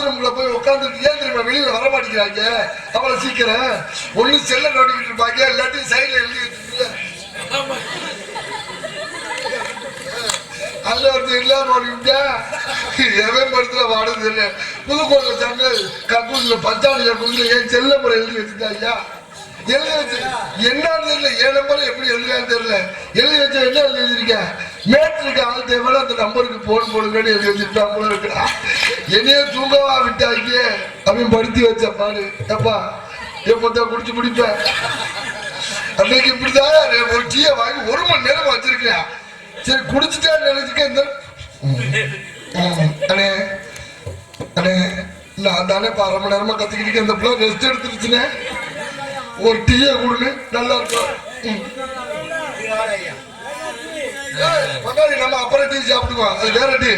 பாத்ரூம்ல போய் உட்காந்துட்டு ஏன் தெரியுமா வெளியில வர மாட்டேங்கிறாங்க அவ்வளவு சீக்கிரம். ஒண்ணு செல்ல நோட்டிக்கிட்டு இருப்பாங்க, எல்லாத்தையும் சைட்ல எழுதி வச்சுருக்கீங்க. அதுல ஒருத்தர் இல்லாம எவன் படத்துல வாடுறது இல்லை. புதுக்கோட்டை வச்சாங்க கக்கூசில பச்சாணி கக்கூசில ஏன் செல்ல முறை எழுதி வச்சுட்டாங்க. எழுதி வச்சு என்னன்னு தெரியல, ஏன் நம்பர் எப்படி எழுதுறான்னு தெரியல. எழுதி வச்ச என்ன எழுதி வச்சிருக்கேன், மேட்ருக்கு ஆள் தேவை அந்த நம்பருக்கு போன் போடுங்கன்னு எழுதி வச்சுட்டா போல இருக்கிறா. என்னையே தூங்கவா விட்டாங்க அவன் படுத்தி வச்ச பாரு. எப்பா எப்ப குடிச்சு முடிப்பேன் அன்னைக்கு இப்படிதான் ஒரு டீயை வாங்கி 1 மணி நேரம் வச்சிருக்கேன். சரி குடிச்சுட்டா நினைச்சுக்க இந்த அண்ணே அண்ணே நான் தானே 1/2 மணி நேரமா கத்திக்கிட்டு இந்த பிள்ளை ரெஸ்ட் எடுத்துருச்சுனே ஒரு டீயை கொடுன்னு நல்லா இருக்கும். நம்ம அப்புறம் டீ சாப்பிடுவோம், அது வேற டீ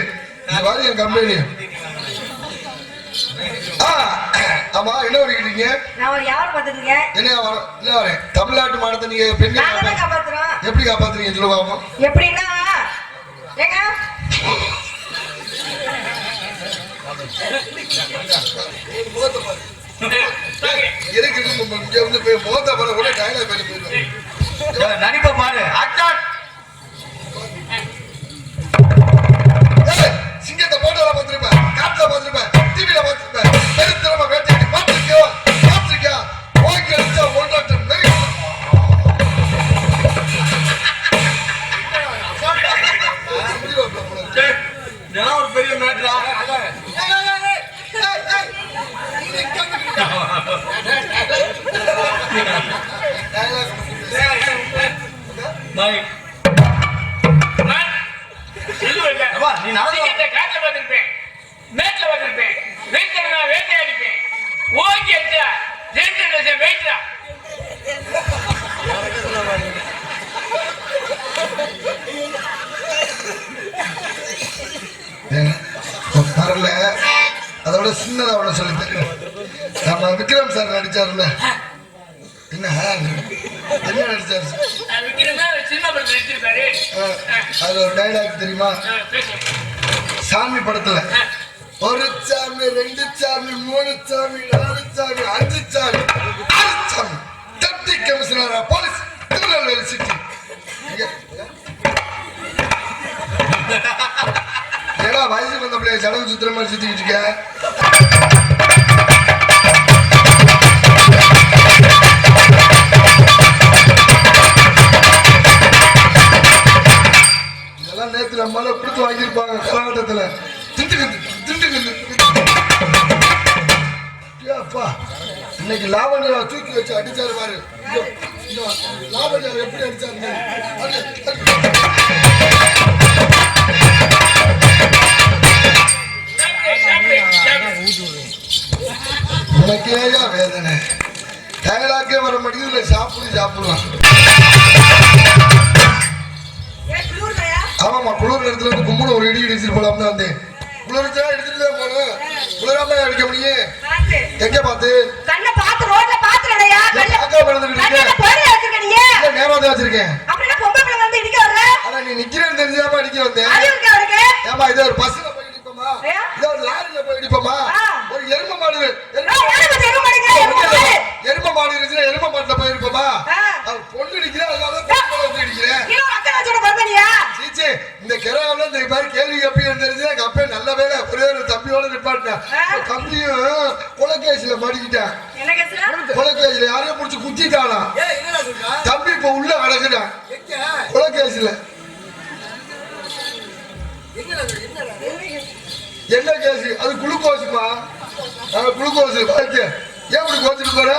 வாரி என் கம்பெனி. ஆமா என்ன பண்ணிக்கிட்டீங்க? என்ன இல்ல வரேன். தமிழ்நாட்டு மாநிலத்தை நீங்க பெண்கள் எப்படி காப்பாத்துறீங்க சொல்லுவாங்க? எப்படின்னா நடிப்ப பாரு. சிங்கத்தை போட்டோல பார்த்திருப்பேன், காட்டுல பார்த்திருப்பேன், டிவில பார்த்திருப்பேன், பெருத்திரமா வேட்டையாடி பார்த்திருக்கியா ஓகே அடிச்சா 1.5 டன் ஒரு பெரிய மேட்டரா. நீ நடந்து காட்டுல பார்த்திருப்பேன், மேட்ல பார்த்திருப்பேன், வேட்டை அடிப்பேன் ஓகே அடிச்சா 2 லட்சம் வெயிட்டா. வரல அதோட சின்னதா அவனை சொல்லி தரேன். நம்ம விக்ரம் சார் நடிச்சாருல, என்ன நடிச்சாரு அது ஒரு டைலாக் தெரியுமா? சாமி படத்துல 1 சாமி 2 சாமி 3 சாமி 4 சாமி 5 சாமி 6 சாமி டெப்டி கமிஷனரா போலீஸ் திருநெல்வேலி சிட்டி. ஏடா வயசுக்கு வந்த பிள்ளைய சடங்கு சுத்துற மாதிரி சுத்திக்கிட்டு இருக்க. இதெல்லாம் நேற்று நம்மளால கொடுத்து வாங்கியிருப்பாங்க காலகட்டத்துல. அப்பா இன்னைக்கு லாவண்யா தூக்கி வச்சு அடிச்சாரு பாரு. லாவண்யா எப்படி அடிச்சாரு? உனக்கேயா வேதனை? டயலாக்கே வர மாட்டேங்குது, சாப்பிடுவான். ஆமாமா குளிர் நேரத்துல இருந்து கும்பல ஒரு இடி இடிச்சிட்டு போலாம் தான் வந்தேன். குளிர்ச்சா எடுத்துட்டு தான் போனேன். குளிராம அடிக்க முடியும். எங்க பாத்து நேரம் வச்சிருக்கேன். நீ நிக்கிறேன்னு தெரிஞ்சாம அடிக்க வந்தேன். ஏமா இதை ஒரு பஸ்ல போய் இடிப்போமா, இதை ஒரு லாரியில போய் இடிப்போமா? ஒரு எரும மாடு இருந்துச்சுன்னா எரும மாட்டுல போய் இருப்போமா? பொண்ணு இடிக்கிறேன், சீச்சி இந்த கிராமம்ல இந்த மாதிரி கேள்வி கப்பி தெரிஞ்சு எங்க அப்பா நல்ல வேலை ஒரே ஒரு தம்பியோட நிப்பாட்டினேன். தம்பியும் கொலைகேசில மாட்டிக்கிட்டான். கொலைகேசில யாரையும் புடிச்சு குத்திட்டானா தம்பி இப்ப உள்ள கிடக்குறான் கொலைகேசில. என்ன கேசு? அது குளுக்கோஸுமா, குளுக்கோஸ். ஏன் இப்படி கோச்சிட்டு போற?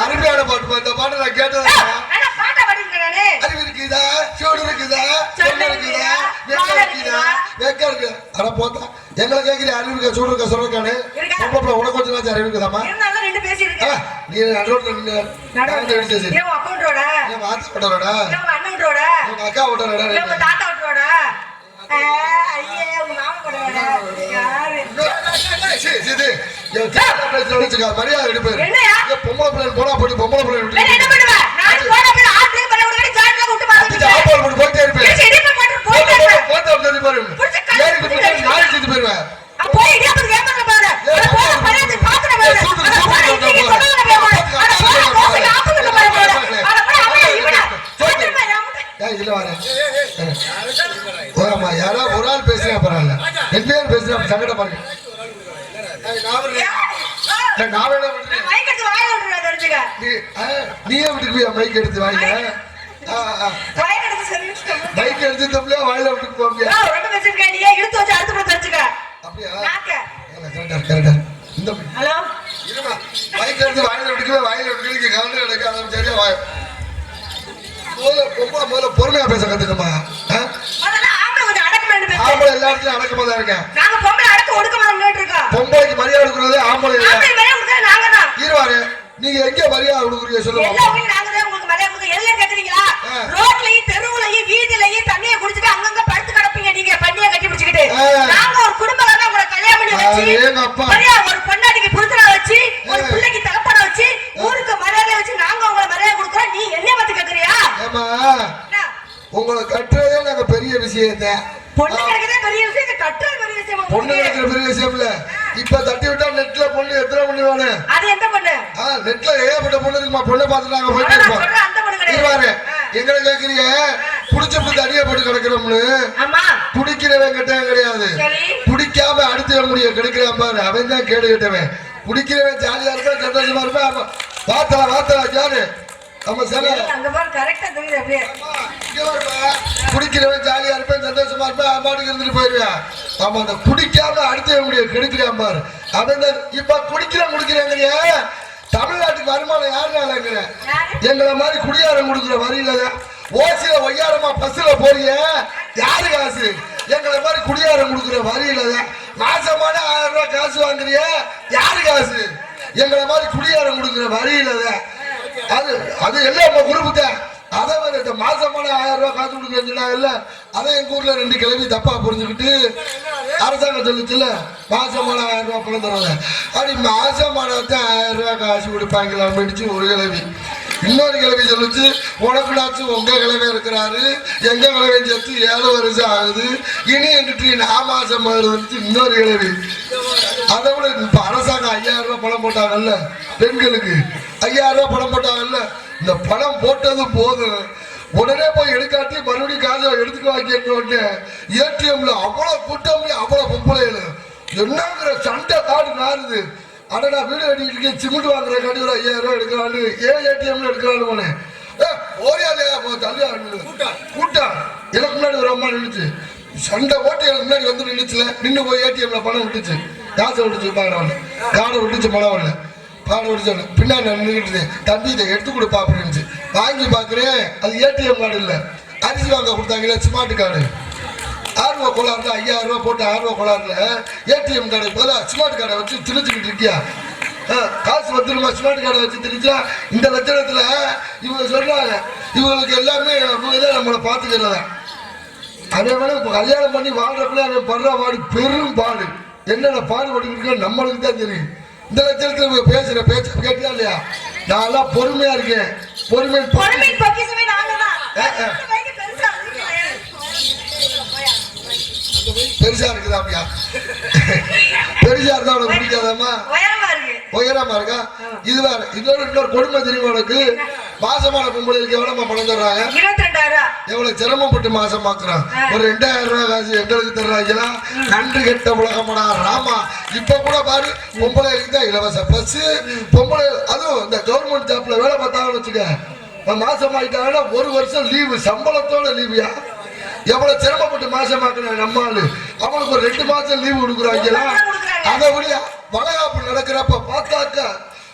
அருமையான பாட்டு. இந்த பாட்டு நான் கேட்டது. அறிவு இருக்குதா, சோடு இருக்குதா, சொல்ல இருக்குதா, வெக்க இருக்கு. ஆனா போத்தா எங்களை கேட்கிறேன் அறிவு இருக்கா, சூடு இருக்கா, சொல்றக்கானு உனக்கு கொஞ்சம் அறிவு இருக்குதாமா? நீ அக்கா ஓட்டரோட மரியாதை எடுப்பாரு. பொம்பளை பிள்ளை போனா போட்டு பொம்பளை பிள்ளை மென்மையா பேசுறேன் சங்கடம் பாருங்க நான் வேணா நீயே விட்டுக்கு போய் மைக் எடுத்து வாங்க மைக் எடுத்து தம்பியா வாயில விட்டுக்கு போம்பியா அப்படியா இந்த மைக் எடுத்து வாயில விட்டுக்கு கலந்து எடுக்க சரியா வாய முதல்ல பொறுமையா பேச கத்துக்கமா ஆம்பளை எல்லா இடத்துலயும் அடக்கமா தான் இருக்கேன் பொம்பளைக்கு மரியாதை கொடுக்கறது ஆம்பளை இருவாரு நீங்க எங்க மரியாதை கொடுக்குறீங்க சொல்லுவாங்க தெருவுலையும் வீதிலையும் தண்ணியை குடிச்சிட்டு அங்கங்க படுத்து கிடப்பீங்க நீங்க பண்ணிய கட்டி பிடிச்சிக்கிட்டு நாங்க ஒரு குடும்பம் உங்களை கல்யாணம் பண்ணி வச்சு ஒரு பொண்டாட்டிக்கு புருஷனா வச்சு ஒரு பிள்ளைக்கு தகப்பன வச்சு ஊருக்கு மரியாதை வச்சு நாங்க உங்களை மரியாதை கொடுக்குறோம் நீ என்ன பத்தி கேக்குறியா உங்களை கட்டுறதே நாங்க பெரிய விஷயம் தான் பொண்ணு கிடைக்கிறதே பெரிய விஷயம் கட்டுறது பெரிய விஷயம் பொண்ணு கிடைக்கிற பெரிய விஷயம் இல்ல இப்ப தட்டி விட்டா நெட்ல பொண்ணு எத்தனை பொண்ணு வேணும் அது எந்த பொண்ணு நெட்ல ஏகப்பட்ட பொண்ணு இருக்குமா பொண்ணை பார்த்து நாங்க போயிட்டு இருப்போம் எங்களை கேக்குறீங்க புடிச்சப்ப தனியா போட்டு கிடக்கிறோம்னு குடிக்கிறவன் கெட்டவன் கிடையாது குடிக்காம அடுத்த முடிய கெடுக்கிறான் பாரு அவன் தான் கேடு கெட்டவன் குடிக்கிறவன் ஜாலியா இருப்பான் சந்தோஷமா இருப்பான் வாத்தா யாரு நம்ம குடிக்கிறவன் ஜாலியா இருப்பேன் சந்தோஷமா இருப்பேன் அம்மாட்டுக்கு இருந்துட்டு போயிருவேன் ஆமா அந்த குடிக்காம அடுத்த முடிய கெடுக்கிறான் பாரு அவன் தான் இப்ப குடிக்கிறேங்க தமிழ்நாட்டுக்கு வருமானம் யாருனாலங்கிற எங்களை மாதிரி குடியாரம் கொடுக்குற வரியில ஓசில ஒய்யாரமா பஸ்ல போறீங்க யாரு காசு எங்களை மாதிரி குடியாரம் கொடுக்குற வரியில மாசமான 1000 ரூபாய் காசு வாங்குறிய யாரு காசு எங்களை மாதிரி குடியாரம் கொடுக்குற வரியில அது அது எல்லாம் நம்ம குரூப்பு தான் அதை இந்த மாசமான 1000 ரூபாய் காசு கொடுக்குறேன்னு சொன்னாங்கல்ல அதை எங்க ஊர்ல 2 கிழவி தப்பா புரிஞ்சுக்கிட்டு அரசாங்கம் சொல்லுச்சுல மாசமான 1000 ரூபாய் பணம் தராங்க அப்படி மாசமான 1000 ரூபாய் காசு கொடுப்பாங்களா முடிச்சு ஒரு கிழவி இன்னொரு கிழவி சொல்லுச்சு உனக்குனாச்சும் உங்க கிழமை இருக்கிறாரு எங்க கிழமை சேர்த்து 7 வருஷம் ஆகுது இனி எங்கிட்டு நான் மாசம் வருதுன்னு இன்னொரு கிழவி அதை விட இப்ப அரசாங்கம் 5000 ரூபாய் பணம் போட்டாங்கல்ல பெண்களுக்கு 5000 ரூபாய் பணம் போட்டாங்கல்ல இந்த பணம் போட்டது போதும் உடனே போய் எடுக்காட்டி மறுபடியும் காசை எடுத்துக்க வாங்கிட்டு ஏடிஎம்ல அவ்வளவு கூட்டம்ல அவ்வளவு பொம்பளைகள் என்னங்கிற சண்டை காடு நாருது ஆனா நான் வீடு கட்டிக்கிட்டு இருக்கேன் சிமெண்ட் வாங்குற காட்டி ஒரு 5000 ரூபாய் எடுக்கிறான்னு ஏன் ஏடிஎம்ல எடுக்கிறான்னு போனேன் ஓரியாலையா தள்ளி கூட்டம் எனக்கு முன்னாடி ஒரு அம்மா நின்றுச்சு சண்டை ஓட்டு எனக்கு முன்னாடி வந்து நின்றுச்சுல நின்று போய் ஏடிஎம்ல பணம் விட்டுச்சு காசை விட்டுச்சு காடை விட்டுச்சு பணம் வரல பாடம் விட்டு பின்னாடி நான் நின்றுட்டு தம்பி இதை எடுத்து கொடுப்பா அப்படின்னு வாங்கி பாக்குறேன் அது ஏடிஎம் கார்டு இல்ல அரிசி வாங்க கொடுத்தாங்களே ஸ்மார்ட் கார்டு 6 ரூபா கோளாறுல 5000 ரூபாய் போட்டு 6 ரூபா கோளாறுல ஏடிஎம் கார்டு போல ஸ்மார்ட் கார்டை வச்சு திணிச்சுக்கிட்டு இருக்கியா காசு வந்துருமா ஸ்மார்ட் கார்டை வச்சு திணிச்சா இந்த லட்சணத்துல இவங்க சொல்றாங்க இவங்களுக்கு எல்லாமே நம்மளை பாத்துக்கிறதா அதே மாதிரி இப்ப கல்யாணம் பண்ணி வாழ்றப்பல அவன் படுற பாடு பெரும் பாடு என்னென்ன பாடுபட்டு நம்மளுக்கு தான் தெரியும் இந்த லட்சணத்துல பேசுற பேச்ச கேட்டியா இல்லையா நான் எல்லாம் பொறுமையா இருக்கேன் பொறுமை பெருசா இருக்குதா அப்படியா பெருசா இருந்தா உனக்கு பிடிக்காதாமா உயரமா இருக்கா இது வேற இன்னொரு கொடுமை தெரியுமா உனக்கு மாசமான பொம்பளைக்கு எவ்வளவு பணம் தர்றாங்க 22,000 எவ்வளவு சிரமப்பட்டு மாசம் பாக்குறான் ஒரு 2000 ரூபாய் காசு எங்களுக்கு தர்றாங்களா நன்றி கெட்ட உலகமடா ராமா இப்ப கூட பாரு பொம்பளைக்கு தான் இலவச பஸ் பொம்பளை அதுவும் இந்த கவர்மெண்ட் ஜாப்ல வேலை பார்த்தாங்கன்னு வச்சுக்க மாசம் ஆயிட்டாங்கன்னா 1 வருஷம் லீவு சம்பளத்தோட லீவியா எவ்வளவு சிரமப்பட்டு மாசமாக்குறாங்க நம்ம ஆளு அவனுக்கு ஒரு 2 மாசம் லீவு கொடுக்குறாங்களா அதை விட வளகாப்பு நடக்கிறப்ப பார்த்தாக்க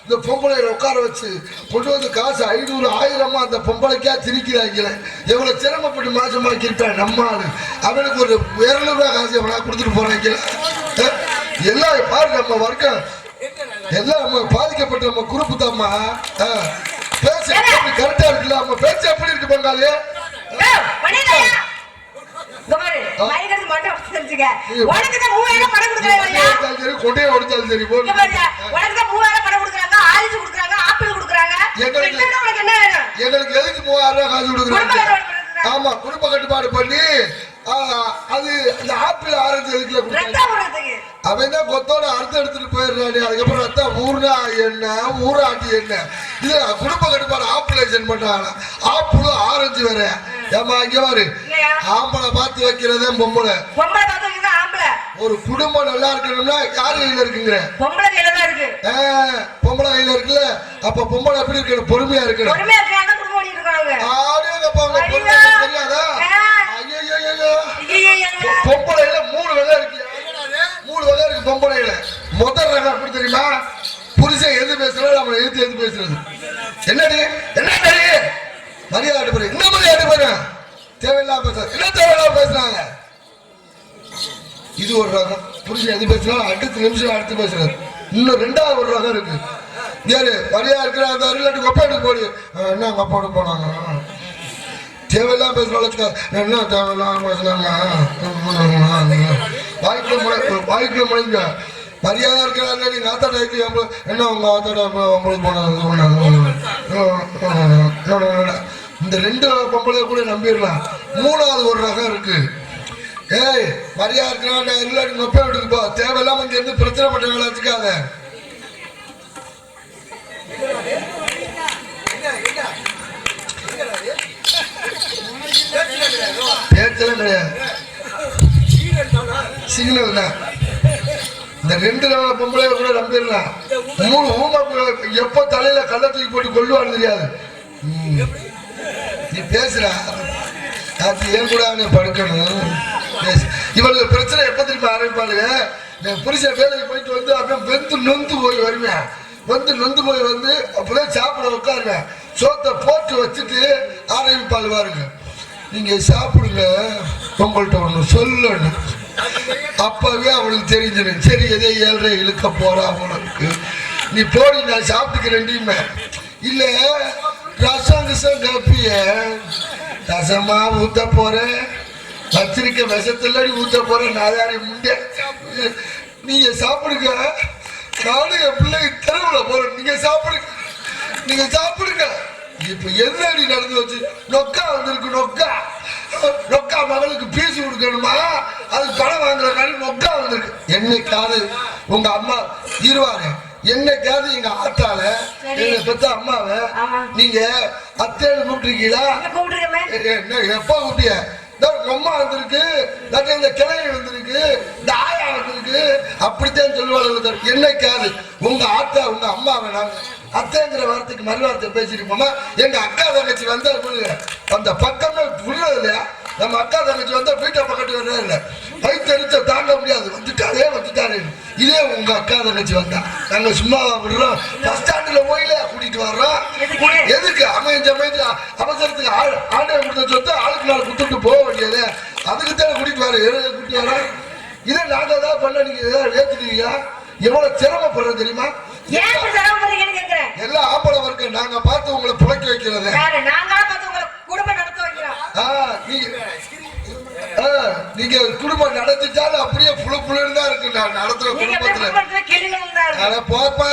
இந்த பொம்பளை உட்கார வச்சு கொண்டு வந்து காசு 500 1000 அந்த பொம்பளைக்கா திரிக்கிறாங்களே எவ்வளவு சிரமப்பட்டு மாசமாக்கி இருப்பேன் நம்ம ஆளு அவனுக்கு ஒரு 200 ரூபாய் காசு எவ்வளவு கொடுத்துட்டு போறாங்க எல்லாம் பாரு நம்ம வர்க்கம் எல்லாம் நம்ம பாதிக்கப்பட்ட நம்ம குரூப்பு தாம்மா பேச கரெக்டா இருக்குல்ல நம்ம பேச்ச எப்படி இருக்கு பங்காளி கொண்டையை உடைச்சாலும் சரி எங்களுக்கு எதுக்கு 3000 ரூபாய் காசு கொடுக்குறாங்க ஆமா குடும்ப கட்டுப்பாடு பண்ணி அது அந்த ஆப்பிள் ஆரஞ்சு எதுக்குல அவன் தான் கொத்தோட அறுத்து எடுத்துட்டு போயிடுறாரு அதுக்கப்புறம் ரத்தம் ஊர்னா என்ன ஊராட்டி என்ன இது குடும்ப கட்டுப்பாடு ஆப்பிளேஷன் பண்றாங்க ஆப்பிளும் ஆரஞ்சு வேற ஏமா இங்க பாரு ஆம்பளை பார்த்து வைக்கிறதே பொம்பளை ஒரு குடும்பம் நல்லா இருக்கணும்னா யார் கையில இருக்குங்கிற? பொம்பளை கையில தான் இருக்கு. பொம்பளை கையில இருக்குல்ல, அப்ப பொம்பளை எப்படி இருக்கணும்? பொறுமையா இருக்கணும். பொறுமையா இருக்காங்க, குடும்பம் ஓடிட்டு இருக்காங்க. ஆடேங்கப்பா, அவங்க பொறுமையா தெரியாதா? ஐயோ, பொம்பளையில 3 வகை இருக்கு. 3 வகை இருக்கு பொம்பளையில. முதல் ரகம் எப்படி தெரியுமா? புருஷன் எது பேசுறாரு அவனை எது பேசுறது. என்னடி மரியாதை போறேன், என்ன மரியாதை போறேன், தேவையில்லாம பேசுற, என்ன தேவையில்லாம பேசுறாங்க. இது ஒரு ரகம். புருஷன் எது பேசுறாலும் அடுத்த நிமிஷம் அடுத்து பேசுறாரு. இன்னும் 2வது ஒரு ரகம் இருக்கு. யாரு மரியாதை இருக்கிற அந்த இல்லாட்டி கொப்பாட்டுக்கு போடு, என்ன கொப்பாடு போனாங்க, தேவையில்லாம பேசுறாங்க, என்ன தேவையில்லாம பேசுறாங்க, வாய்க்குள்ள முளைங்க. மரியாதை இருக்கிறாங்க. நீங்க ஆத்தாட என்ன உங்க ஆத்தாட உங்களுக்கு போனாங்க. இந்த 2 பொம்பளை கூட நம்பிடலாம். 3வது ஒரு ரகம் இருக்கு. ஏய் மரியாதை இருக்கிறான் இல்லாட்டி நொப்பை விட்டுக்கு போ, தேவையில்லாம இங்க இருந்து பிரச்சனை பண்றவங்கள வச்சுக்காத. பேச்செல்லாம் கிடையாது, சிக்னல் தான். இந்த 2 பொம்பளை கூட நம்பிடலாம். 3 ஊமை எப்ப தலையில கள்ள தூக்கி போட்டு கொள்ளுவான்னு தெரியாது. நீ பேசுற ஏன் கூட படுக்கணும். இவளுக்கு பிரச்சனை எப்ப திரும்ப ஆரம்பிப்பாளுங்க? புருஷன் வேலைக்கு போயிட்டு வந்து அப்படியே நொந்து போய் வருவேன். நொந்து போய் வந்து அப்பதான் சாப்பிட உட்காருவேன். சோத்தை போட்டு வச்சுட்டு ஆரம்பிப்பாள் பாருங்க, நீங்க சாப்பிடுங்க, உங்கள்கிட்ட ஒண்ணு சொல்லணும். அப்பவே அவளுக்கு தெரிஞ்சிடும், சரி எதே 7:30 இழுக்க போறா உனக்கு, நீ போடி நான் சாப்பிட்டுக்கிறேன்டிமே. இல்ல ரசம் காப்பிய ரசமா ஊத்த போறேன், வச்சிருக்க விஷத்துல ஊத்த போறேன், நாதாரி முண்டை, நீங்க சாப்பிடுங்க, நானும் என் பிள்ளைங்க தெருவுல போறேன், நீங்க சாப்பிடுங்க. இப்ப எதிரடி நடந்து வச்சு நொக்கா வந்திருக்கு, நொக்கா மகளுக்கு பீஸ் கொடுக்கணுமா, அது பணம் வாங்குற மாதிரி நொக்கா வந்திருக்கு. என்னைக்காவது உங்க அம்மா இருவாரு, என்னைக்காவது எங்க ஆத்தால எங்க பெத்த அம்மாவை நீங்க அத்தைன்னு கூப்பிட்டுருக்கீங்களா? எப்ப கூப்பிட்டிய? அம்மா வந்திருக்கு, இந்த கிளை வந்திருக்கு, இந்த ஆயா வந்திருக்கு, அப்படித்தான் சொல்லுவாங்க. என்னைக்காவது உங்க ஆத்தா உங்க அம்மாவை நாங்க அத்தைங்கிற வார்த்தைக்கு மறுவார்த்தை பேசிருப்போமா? எங்க அக்கா தங்கச்சி வந்தா அந்த பக்கமே புரியல இல்லையா? நம்ம அக்கா தங்கச்சி வந்தா வீட்டை பக்கத்து வரவே இல்லை, வயிற்று தாங்க முடியாது, வந்துட்டாரு. இதே உங்க அக்கா தங்கச்சி வந்தா நாங்க சும்மாவா விடுறோம்? பஸ் ஸ்டாண்டுல போயில கூட்டிட்டு வர்றோம். எதுக்கு? அமைஞ்ச அவசரத்துக்கு ஆண்டை கொடுத்த சொத்து ஆளுக்கு நாள் குத்துட்டு போக வேண்டியது, அதுக்குத்தான் கூட்டிட்டு வரோம். இதை நாங்க தான் பண்ண, நீங்க ஏதாவது ஏத்துக்கிறீங்க? எவ்வளவு சிரமப்படுறது தெரியுமா? எல்லா ஆம்பளை வர்க்க நாங்க பார்த்து உங்களை புழைக்க வைக்கிறது, நீங்க குடும்பம் நடத்திட்டாலும் அப்படியே புழுன்னு தான் இருக்கு. நான் நடத்துற குடும்பத்துல போப்பா,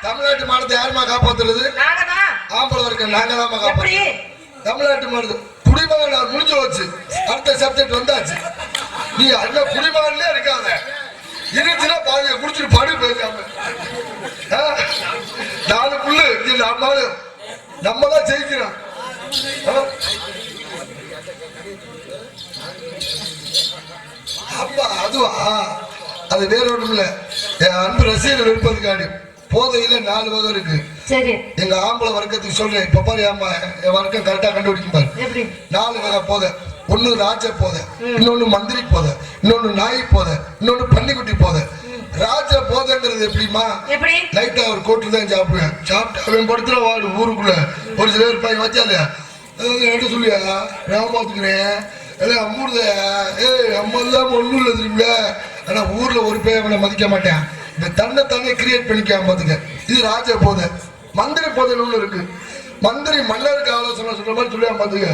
தமிழ்நாட்டு மாநிலத்தை யாருமா காப்பாத்துறது? ஆம்பளை வர்க்க நாங்க தான் காப்பாத்து. தமிழ்நாட்டு மாநிலத்தை குடிமகன் முடிஞ்சு வச்சு அடுத்த சப்ஜெக்ட் வந்தாச்சு. நீ அந்த குடிமகன்லயே இருக்காத, இருந்துச்சுன்னா பாருங்க குடிச்சிட்டு பாடு பேசாம 4 புள்ளு நம்மதான் ஜெயிக்கிறோம். அப்பா அதுவா, அது வேற ஒண்ணும் இல்ல. என் அன்பு ரசிகர்கள் இருப்பதுக்காண்டி போதையில 4 வகை இருக்கு. எங்க ஆம்பளை வர்க்கத்துக்கு சொல்றேன், இப்ப பாரு என் வர்க்கம் கரெக்டா கண்டுபிடிக்கும் பாரு. 4 வகை போதை. ஒண்ணு ராஜ போதை, இன்னொன்னு மந்திரி போதை, இன்னொன்னு நாய் போதை, இன்னொன்னு பன்னிக்குட்டி போதை. ராஜ போதைங்கிறது எப்படிமா? லைட்டா ஒரு கோட்டு தான் சாப்பிடுவேன், சாப்பிட்டு அவன் படுத்துற வாடு ஊருக்குள்ள ஒரு சில பேர் பையன் வச்சாலே என்கிட்ட சொல்லியா நான் பாத்துக்கிறேன், அம்மூர்த அம்மா இல்லாம ஒண்ணும் இல்லை தெரியுமில. ஆனா ஊர்ல ஒரு பேர் அவனை மதிக்க மாட்டேன், இந்த தன்னை கிரியேட் பண்ணிக்காம பாத்துக்க. இது ராஜ போதை. மந்திரி போதைன்னு ஒண்ணு இருக்கு. மந்திரி மன்னருக்கு ஆலோசனை சொல்ற மாதிரி சொல்லுவான் பாத்துக்க.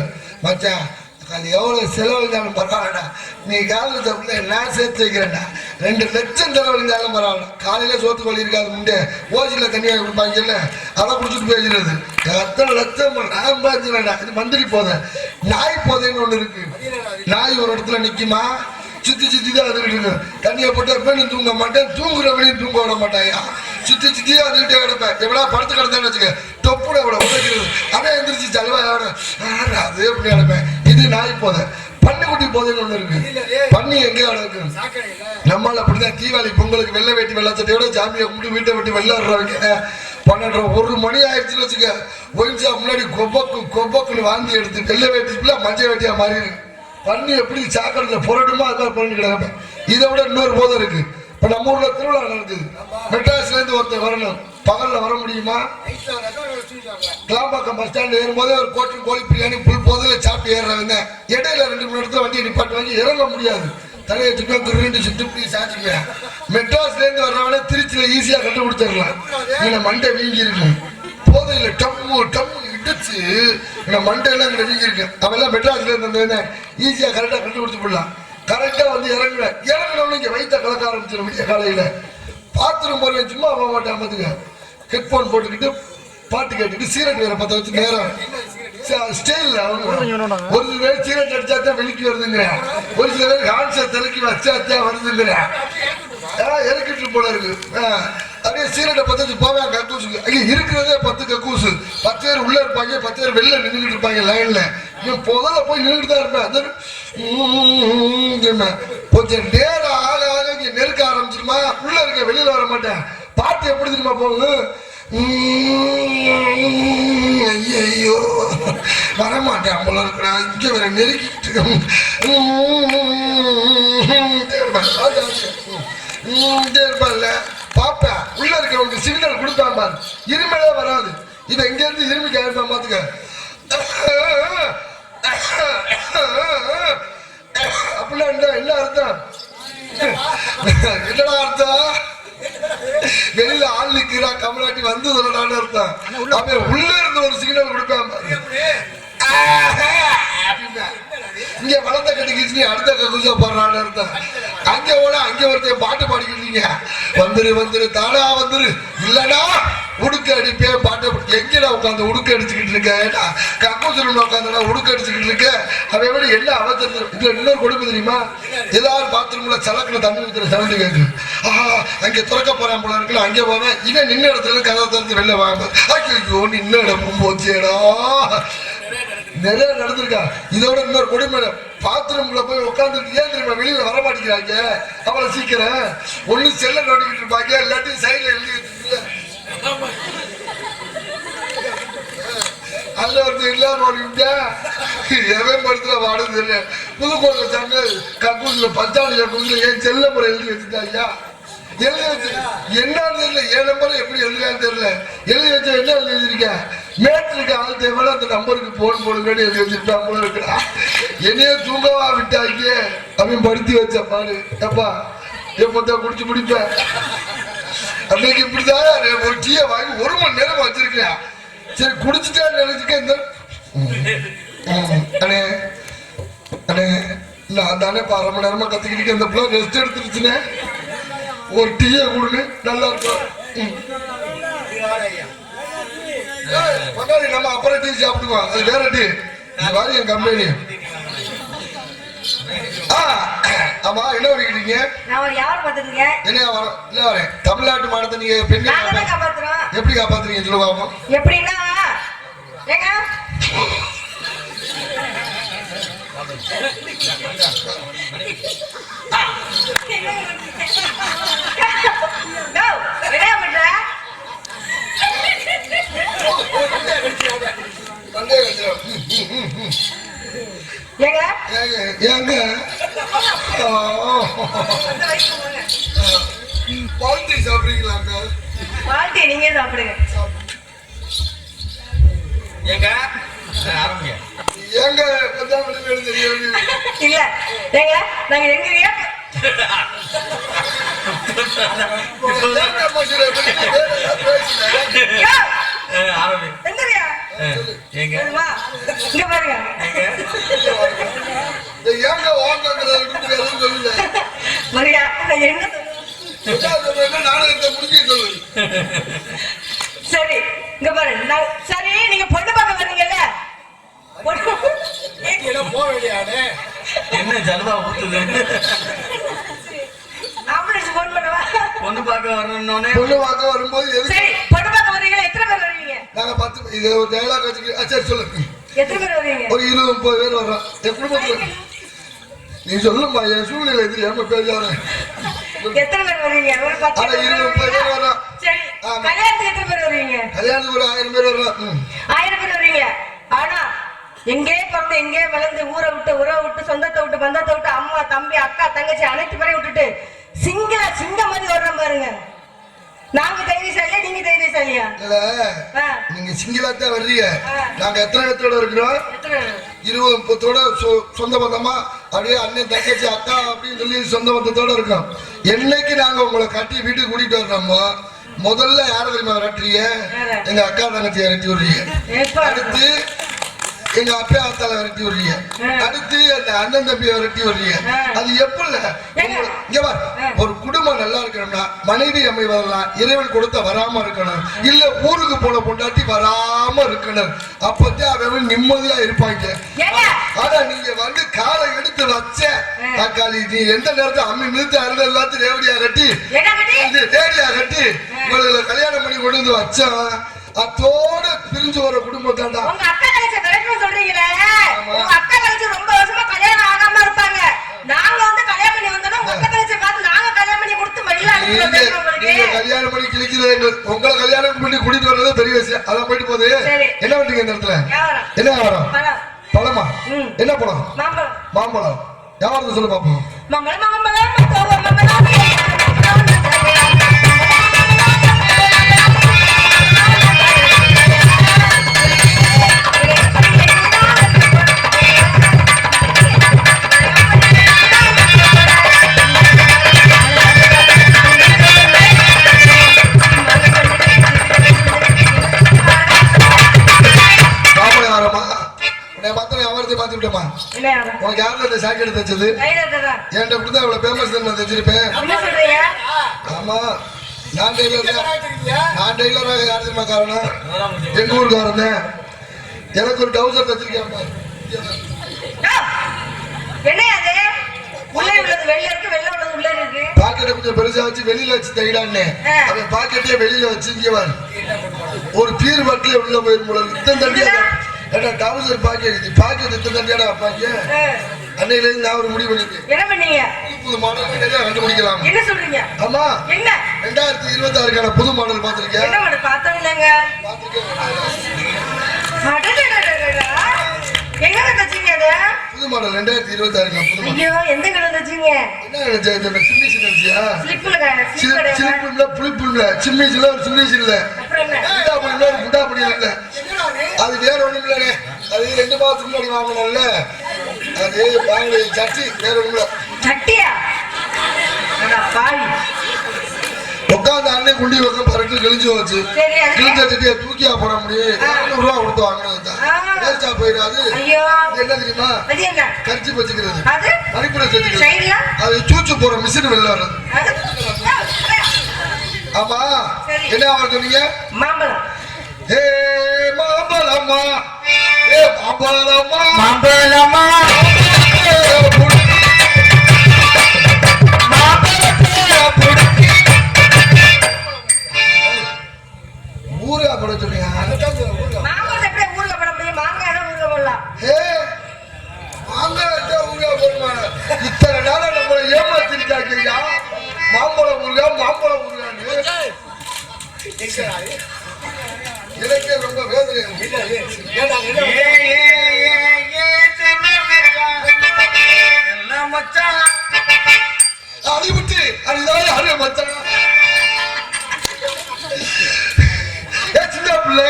மச்சான் அது எவ்வளவு செலவழிந்தாலும் பரவாயில்லடா, நீ காலையில் சாப்பிட நான் சேர்த்து வைக்கிறேன்டா, 2 லட்சம் செலவழிந்தாலும் பரவாயில்ல. காலையில சோத்து கொள்ளி இருக்காது, முண்டே ஓசியில தண்ணியாக கொடுப்பாங்கல்ல, அதை குடிச்சிட்டு பேசுறது. எத்தனை லட்சம் நான் பாத்துக்கிறேன்டா. இது மந்திரி போதை. நாய் போதைன்னு ஒண்ணு இருக்கு. நாய் ஒரு இடத்துல நிக்குமா, சுத்தி தான் அதுக்கிட்டு இருக்கு. தண்ணியை போட்டு எப்பயும் தூங்க மாட்டேன், தூங்குறவனையும் தூங்க விட மாட்டாயா, சுத்தி தான் அதுக்கிட்டே கிடப்பேன். எவ்வளோ படுத்து கிடந்தேன்னு வச்சுக்க, தொப்புட எவ்வளோ உடைக்கிறது, ஆனால் எந்திரிச்சு செலவாயோட அது எப்படி கிடப்பேன். இது நாய் போதை. பன்னிக்குட்டி போதைன்னு ஒண்ணு இருக்கு. பன்னி எங்கே கிடக்கு, நம்மளால அப்படிதான் தீபாவளி பொங்கலுக்கு வெள்ளை வேட்டி வெள்ளச்சட்டையோட சாமியை கும்பிட்டு வீட்டை விட்டு வெளில வர்றவங்க 12 மணி ஆயிடுச்சுன்னு வச்சுக்க ஒயின்ஸா முன்னாடி கொப்பக்குன்னு வாந்தி எடுத்து வெள்ளை வேட்டி மஞ்சள் வேட்டியா மாறிடு பண்ணி எப்படி சாக்கடையில் புரட்டுமோ அதுதான் பண்ணி கிடப்ப. இதை விட இன்னொரு போதை இருக்கு. இப்ப நம்ம ஊர்ல திருவிழா நடக்குது. மெட்ராஸ்ல இருந்து ஒருத்தர் வரணும், பகல்ல வர முடியுமா? கிளாம்பாக்கம் பஸ் ஸ்டாண்ட் ஏறும்போதே ஒரு கோழி பிரியாணி புல் போதில சாப்பிட்டு ஏறுறாங்க. இடையில 2 மணி நேரத்துல வண்டியை நிப்பாட்டு வாங்கி இறங்க முடியாது. தலையை சுற்றி சாச்சிக்க. மெட்ராஸ்ல இருந்து வர்றவனே திருச்சியில ஈஸியா கண்டுபிடிச்சிடலாம். இங்க மண்டை வீங்கி இருக்கு, போதையில டம்மு இடிச்சு மண்டையெல்லாம் இங்க வீங்கி இருக்கு. அவெல்லாம் மெட்ராஸ்ல இருந்து ஈஸியா கரெக்டா கண்டுபிடிச்சு போடலாம். கரெக்டா வந்து இறங்கணும் இங்க வயிற்ற கலக்க ஆரம்பிச்சிடும். காலையில பாத்ரூம் போற சும்மா போக மாட்டான். பாத்துக்க, ஹெட்போன் போட்டுக்கிட்டு பாட்டு கேட்டுட்டு சீரட் வேற பத்த வச்சு நேரம் ஸ்டைல். ஒரு சில பேர் சீரட் அடிச்சாத்தான் வெளிக்கு வருதுங்கிற, ஒரு சில பேர் கான்சர் தலைக்கு வச்சாத்தான் வருதுங்கிற இறக்கிட்டு போல இருக்கு. அப்படியே சீரட்டை பத்த வச்சு போவேன் கக்கூசுக்கு. அங்கே இருக்கிறதே 10 கக்கூசு. 10 பேர் உள்ள இருப்பாங்க, 10 பேர் வெளில நின்றுட்டு இருப்பாங்க லைன்ல. இவன் முதல்ல போய் நின்றுட்டு தான் இருப்பேன். கொஞ்சம் நேரம் ஆக ஆக இங்க நெருக்க ஆரம்பிச்சிருமா, உள்ள இருக்க வெளியில வர மாட்டேன். பாட்டு எப்படி தெரியுமா போகுது? ஐயோ வரமாட்டேன் போல இருக்கிறா, இங்க வேற நெருக்கிட்டு இருப்பான்ல. பாப்பேன் உள்ள இருக்கிறவங்க சிக்னல் கொடுப்பான் பாரு, இருமையே வராது. இதை இங்க இருந்து இருமிக்க ஆயிருப்பான் பாத்துக்க. அப்படிலாம் என்ன அர்த்தம்? என்னடா அர்த்தம்? வெளியில ஆள் நிக்கிறா கமலாட்டி வந்து சொல்லலான்னு அர்த்தம். அவன் உள்ள இருந்து ஒரு சிக்னல் கொடுப்பான். இங்க வளர்ந்த கட்டிக்கிச்சு அடுத்த கக்கூசா போடுறான்னு அர்த்தம். அங்க ஓட அங்க ஒருத்தர் பாட்டு பாடிக்கிட்டீங்க, வந்துரு தானா வந்துரு, இல்லடா உடுக்க அடிப்பேன் பாட்டு. எங்கடா உட்காந்து உடுக்க அடிச்சுக்கிட்டு இருக்க? கக்கூசூர்ல உட்காந்துடா உடுக்க அடிச்சுக்கிட்டு இருக்க. அவன் எப்படி என்ன அவசரம்? இதுல இன்னொரு கொடுப்பு தெரியுமா? எல்லாரும் பாத்ரூம்ல சலக்குல தண்ணி ஊத்துற சவுண்டு கேட்கு. அங்க துறக்க போறான் போல இருக்குல்ல, அங்கே போவேன். இவன் நின்ன இடத்துல கதை திறந்து வெளில வாங்க. ஐயோ நின்ன இடம் போச்சேடா. நிறைய நடந்திருக்கா. இதோட இன்னொரு கொடுமை, பாத்ரூம்ல போய் உட்காந்துட்டு ஏன் தெரியுமா வெளியில வர மாட்டேங்கிறாங்க அவ்வளவு சீக்கிரம்? ஒண்ணு செல்ல நோட்டிக்கிட்டு இருப்பாங்க, இல்லாட்டி சைட்ல எழுதி வச்சுக்கல. அதுல ஒருத்தர் இல்லாம எவன் படத்துல வாடுறது இல்லை. புதுக்கோட்டை சங்க கக்கூசுல பச்சாணி கக்கூசுல ஏன் செல்ல முறை எழுதி வச்சுட்டாங்க. எழுதி வச்சு என்னன்னு தெரியல, என் நம்பர் எப்படி எழுதுறான்னு தெரியல. எழுதி வச்ச என்ன எழுதி வச்சிருக்கேன்? மேட்ருக்கு ஆள் தேவையில்ல, அந்த நம்பருக்கு போன் போடுங்கன்னு எழுதி வச்சிருக்கான் போல இருக்கிறா. என்னையே தூங்கவா விட்டாங்க. அவன் படுத்தி வச்ச பாரு. எப்பா எப்பத்தான் குடிச்சு முடிப்பேன். அன்னைக்கு இப்படிதான் ஒரு டீயை வாங்கி 1 மணி நேரம் வச்சிருக்கேன். சரி குடிச்சுட்டான்னு நினைச்சுக்க. இந்த அண்ணே அண்ணே நான் தானே 1/2 மணி நேரமா கத்திக்கிட்டு இந்த பிள்ளை ரெஸ்ட் எடுத்துருச்சுனே, ஒரு டீயை கொடுங்க நல்லா இருக்கும். நம்ம அப்புறம் டீ சாப்பிடுவோம், அது வேற டீ. வாரி என் கம்பெனி. ஆமா என்ன பண்ணிக்கிட்டீங்க? என்ன வரேன் தமிழ்நாட்டு மாநிலத்தை நீங்க பெண்கள் எப்படி காப்பாத்துறீங்க சொல்லுவாங்க? எப்படின்னா ஏங்க பால்டி சாப்பிடுறீங்களாங்க? பால்டி நீங்க சாப்பிடுங்க. ஏங்க ஏங்க தெரியும் இல்ல ஏங்க நாங்க எங்க சரி இங்க பாரு. சரி நீங்க பொண்ணு பார்க்க வர்றீங்கல்ல, என்ன ஜலதா ஊத்துது? ஆம்புலன்ஸ் போன் பண்ணவா? பொண்ணு பார்க்க வரணும்னே. பொண்ணு பார்க்க வரும்போது சரி பொண்ணு பார்க்க வர்றீங்களா? எத்தனை பேர் வருவீங்க? நாங்க 10. இது ஒரு டயலாக் வச்சுக்க. சரி சொல்லுங்க. எத்தனை பேர் வருவீங்க? ஒரு 20-30 பேர் வர்றோம். என் குடும்பத்துல நீ சொல்லுமா என் சூழ்நிலை தெரியாம பேசாத. எத்தனை பேர் வருவீங்க? ஒரு 10 ஆனா 20-30 பேர் வரோம். சரி, கல்யாணத்துக்கு எத்தனை பேர் வருவீங்க? கல்யாணத்துக்கு ஒரு 1000 பேர் வரோம். 1000 பேர் வருவீங்க. ஆனா எங்கே பிறந்து எங்கே வளர்ந்து ஊரை விட்டு உறவை விட்டு சொந்தத்தை விட்டு பந்தத்தை விட்டு அம்மா தம்பி அக்கா தங்கச்சி அனைத்து பேரையும் விட்டுட்டு சிங்க மாதிரி வர்றோம் பாருங்க. நாங்க தைரியசாலியா நீங்க தைரியசாலியா? நீங்க சிங்கிளாத்தான் வர்றீங்க. நாங்க எத்தனை இடத்தோட இருக்கிறோம்? 20-30 சொந்த பந்தமா அப்படியே அண்ணன் தங்கச்சி அக்கா அப்படின்னு சொல்லி சொந்த பந்தத்தோட இருக்கோம். என்னைக்கு நாங்க உங்களை கட்டி வீட்டுக்கு கூட்டிட்டு வர்றோமோ முதல்ல யார தெரியுமா விரட்டுறீங்க? எங்க அக்கா தங்கச்சி விரட்டி விடுறீங்க. அடுத்து எங்க அப்பா அத்தால விரட்டி விடுறீங்க. அடுத்து அந்த அண்ணன் தம்பியை விரட்டி விடுறீங்க. அது எப்படி ஒரு குடும்பம் நல்லா இருக்கணும்னா மனைவி அமைவதெல்லாம் இறைவன் கொடுத்த வராம இருக்கணும். இல்ல ஊருக்கு போன பொண்டாட்டி வராம இருக்கணும். அப்பதான் அவன் நிம்மதியா இருப்பாங்க. ஆனா நீங்க வந்து காலை எடுத்து வச்ச தக்காளி நீ எந்த நேரத்தை அம்மி நிறுத்த அருந்த எல்லாத்தையும் ரேவடியா கட்டி ரேடியா கட்டி உங்களுக்கு கல்யாணம் பண்ணி கொண்டு வந்து வச்சா அதோட பிரிஞ்சு வர குடும்பம் தாண்டா. உங்க அக்கா தங்கச்சி விரட்டணும் சொல்றீங்களே, உங்க அக்கா தங்கச்சி ரொம்ப வருஷமா கல்யாணம் ஆகாம இருப்பாங்க. நாங்க வந்து கல்யாணம் பண்ணி வந்தோம்னா உங்க அக்கா தங்கச்சி பார்த்து நாங்க கல்யாணம் பண்ணி கொடுத்து நீங்க கல்யாணம் பண்ணி கிழிக்கிறது உங்களை கல்யாணம் பண்ணி கூட்டிட்டு வர்றது பெரிய விஷயம். அதான் போயிட்டு போகுது. என்ன பண்றீங்க இந்த இடத்துல? என்ன வியாபாரம்? பழமா? என்ன பழம்? மாம்பழம். மாம்பழம் வியாபாரத்தை சொல்லு பாப்போம். மாம்பழம் மாம்பழம் உனக்கு யாரும் இந்த சாக்கெட் தைச்சது? என்கிட்ட கொடுத்தா இவ்வளவு ஃபேமஸ் தான் தைச்சிருப்பேன். ஆமா நான் டெய்லராக யார் தெரியுமா காரணம்? எங்க ஊருக்காரன் தான். எனக்கு ஒரு டவுசர் தைச்சிருக்கேன். பாக்கெட்டை கொஞ்சம் பெருசா வச்சு வெளியில வச்சு தைடான்னு அவன் பாக்கெட்டே வெளியில வச்சு இங்க ஒரு பீர் பாட்டிலே உள்ள போயிருந்த இத்தனை தண்டியா டவுசர் பாக்கெட் பாக்கெட் இத்தனை தண்டியாடா பாக்க. அன்னையில இருந்து நான் ஒரு முடிவு பண்ணிருக்கேன். என்ன பண்ணீங்க? புது மாடல் நிறைய கண்டுபிடிக்கலாம். என்ன சொல்றீங்க? ஆமா என்ன 2026க்கான புது மாடல் பாத்திருக்கேன். என்ன மாடல் பார்த்தோம் இல்லங்க? எங்க தச்சீங்க அது? புது மாடல் 2026க்கான புது மாடல். ஐயோ எந்த கலர் தச்சீங்க? என்ன நினைச்சா இந்த சிம்மிஸ் நினைச்சியா? ஸ்லிப்ல புளிப்புல சிம்மிஸ்ல ஒரு சிம்மிஸ் இல்ல. அப்புறம் என்ன? குண்டா புளில ஒரு குண்டா புளி இல்ல. அது வேற ஒண்ணும் இல்லனே. அது 2 மாசத்துக்கு முன்னாடி வாங்குனல்ல. அது வாங்குற சட்டி வேற ஒண்ணும் இல்ல. சட்டியா? அட பாவி. உட்காந்து அண்ணன் குண்டி வைக்க பரட்டு கிழிஞ்சு வச்சு கிழிஞ்ச சட்டியை தூக்கியா போட முடியும்? 200 ரூபா கொடுத்து வாங்கினது வேஸ்டா போயிடாது. என்ன தெரியுமா? கரிச்சி வச்சுக்கிறது மணிப்புற வச்சுக்கிறது. அது சூச்சு போற மிஷின் வெளில வர்றது. ஆமா என்ன அவர் சொன்னீங்க? மாம்பழம். ஏ மாம்பழமா ஏ மாம்பழமா மாம்பழமா ஊருகா போட சொல்றீங்க. மாங்காய் எப்படி ஊருகா போட முடியும்? மாங்காய் தான் ஊருகா போடலாம். மாங்காய் தான் ஊருகா போடுமா? இத்தனை நாள நம்மளை ஏமாத்திருக்காங்க. மாம்பழம் ஊருகா மாம்பழம் ஊருகான்னு எனக்கே ரொம்ப வேதனை. அடிவிட்டு அடிதான் அடிய மச்சான் சின்ன பிள்ளை.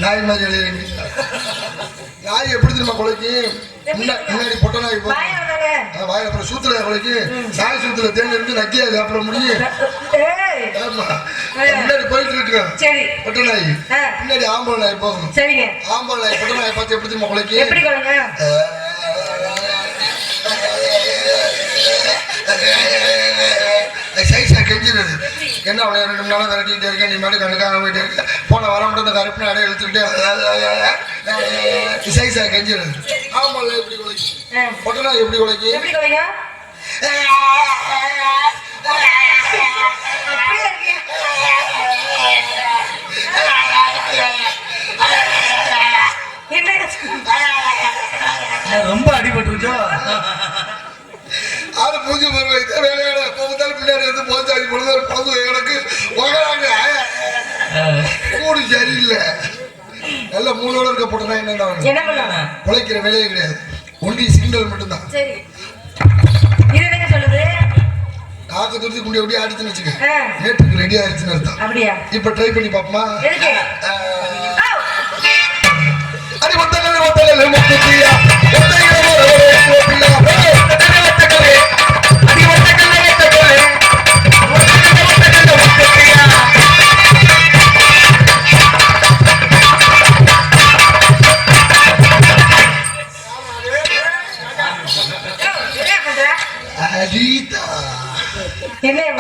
நாய் மாதிரி நாய் எப்படி தெரியுமா கொலைக்கு? முன்னாடி பொட்ட நாய் வாயில அப்புறம் சூத்துல கொலைக்கு நாய் சூத்துல தேன் இருந்து நக்கியாது அப்புறம் முடியும். முன்னாடி போயிட்டு இருக்கு பொட்ட நாய், பின்னாடி ஆம்பளை நாய் போகணும். ஆம்பளை நாய் பொட்ட நாய் பார்த்து எப்படி தெரியுமா கொலைக்கு? சைஸா கெஞ்சிடுது. என்ன அவனை 2 மணி நேரம் விரட்டிக்கிட்டே இருக்கேன், நீ மட்டும் கண்டுக்காம போயிட்டே இருக்க. போன வர மட்டும் இந்த கருப்பின அடைய இழுத்துக்கிட்டே சைஸா கெஞ்சிடுது. ஆமாம், எப்படி குலைக்கு பொட்டனா எப்படி குலைக்கு ரொம்ப அடிபட்டுருச்சோ. அது பூஜை பொருள் வேலையோட போகுதாலும் பிள்ளையாடி வந்து போச்சாடி பொழுது பொழுது எனக்கு கூடு சரியில்லை. நல்ல மூளோட இருக்க போட்டுனா என்ன உழைக்கிற வேலையே கிடையாது. ஒன்லி சிங்கிள் மட்டும்தான். காக்க துருத்தி குண்டி அப்படியே ஆடிச்சுன்னு வச்சுக்க, நேற்றுக்கு ரெடி ஆயிடுச்சுன்னு அர்த்தம். இப்ப ட்ரை பண்ணி பாப்போமா? அடி ஒத்தகல்ல ஒத்தகல்ல முத்துப்பியா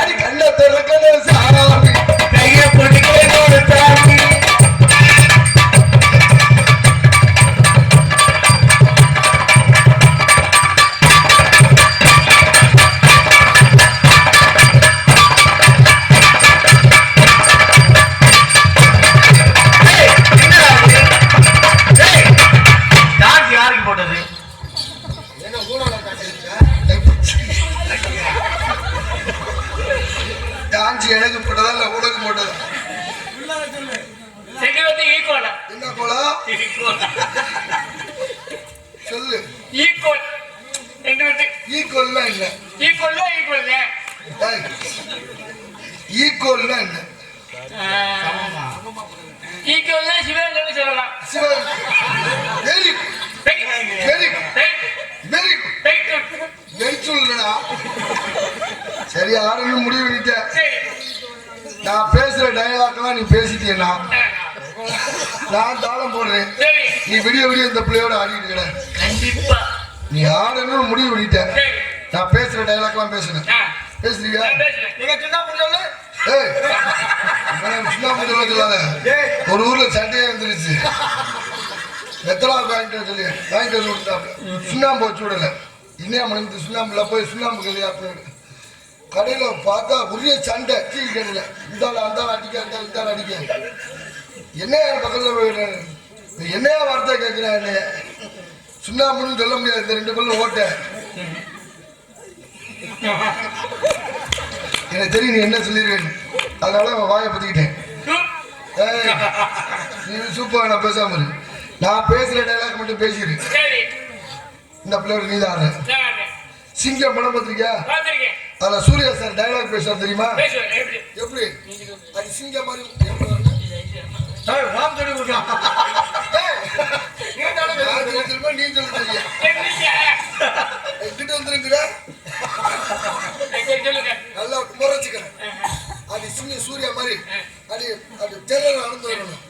அடி கண்ண திறக்கல சாமி கைய பிடிக்கல சாமி. எனக்கு போட்டதா இல்ல உனக்கு போட்டதா? என்ன கோலா சொல்லு. ஈக்குவல்னா என்ன? ஈக்குவல்னா என்ன? Sivan very very very very சொல்லுடா. சரி, ஆரம்பி முடிவு பண்ணிட்ட. நான் பேசுற டயலாக்லாம் நீ பேசிட்டீன்னா நான் தாளம் போடுறேன். நீ விடிய விடிய இந்த பிள்ளையோட ஆடிட்டு கிட. நீ ஆடணும்னு முடிவு பண்ணிட்ட. நான் பேசுற டயலாக்லாம் பேசுறேன். பேசுறீங்க? ஒரு ஊர்ல சண்டையே வந்துருச்சு. வெத்தலா வாங்கிட்டு சொல்லி வாங்கிட்டு வந்து சுண்ணாம்பு வச்சு விடல. இன்னையா மணிக்கு சுண்ணாம்புல போய் சுண்ணாம்பு கல்யா கடையில பார்த்தா உரிய சண்டை. டீ கடையில இந்தாலும் அந்தாலும் அடிக்க இந்தாலும் அடிக்க. என்னையா பக்கத்துல என்னையா வார்த்தை கேட்கிறேன். என்னைய சுண்ணாம்புன்னு சொல்ல முடியாது. இந்த 2 பல்லும் ஓட்ட எனக்கு தெரியும் நீ என்ன சொல்லிருக்கேன்னு. அதனால அவன் வாயை பத்திக்கிட்டேன். நீ சூப்பர். நான் பேசாம இரு. நான் பேசுற டைலாக் மட்டும் பேசிக்கிறேன். இந்த பிள்ளையோட நீதான் சிங்கம் படம் பார்த்திருக்கியா? அதுல சூர்யா சார் டைலாக் பேசுறாரு தெரியுமா? எப்படி அது சிங்கம் மாதிரி நீ சொல்லுங்க நல்லா முறைச்சுக்கிறேன். அது சிங்க சூர்யா மாதிரி அது அது தெரியல நடந்து வரணும்.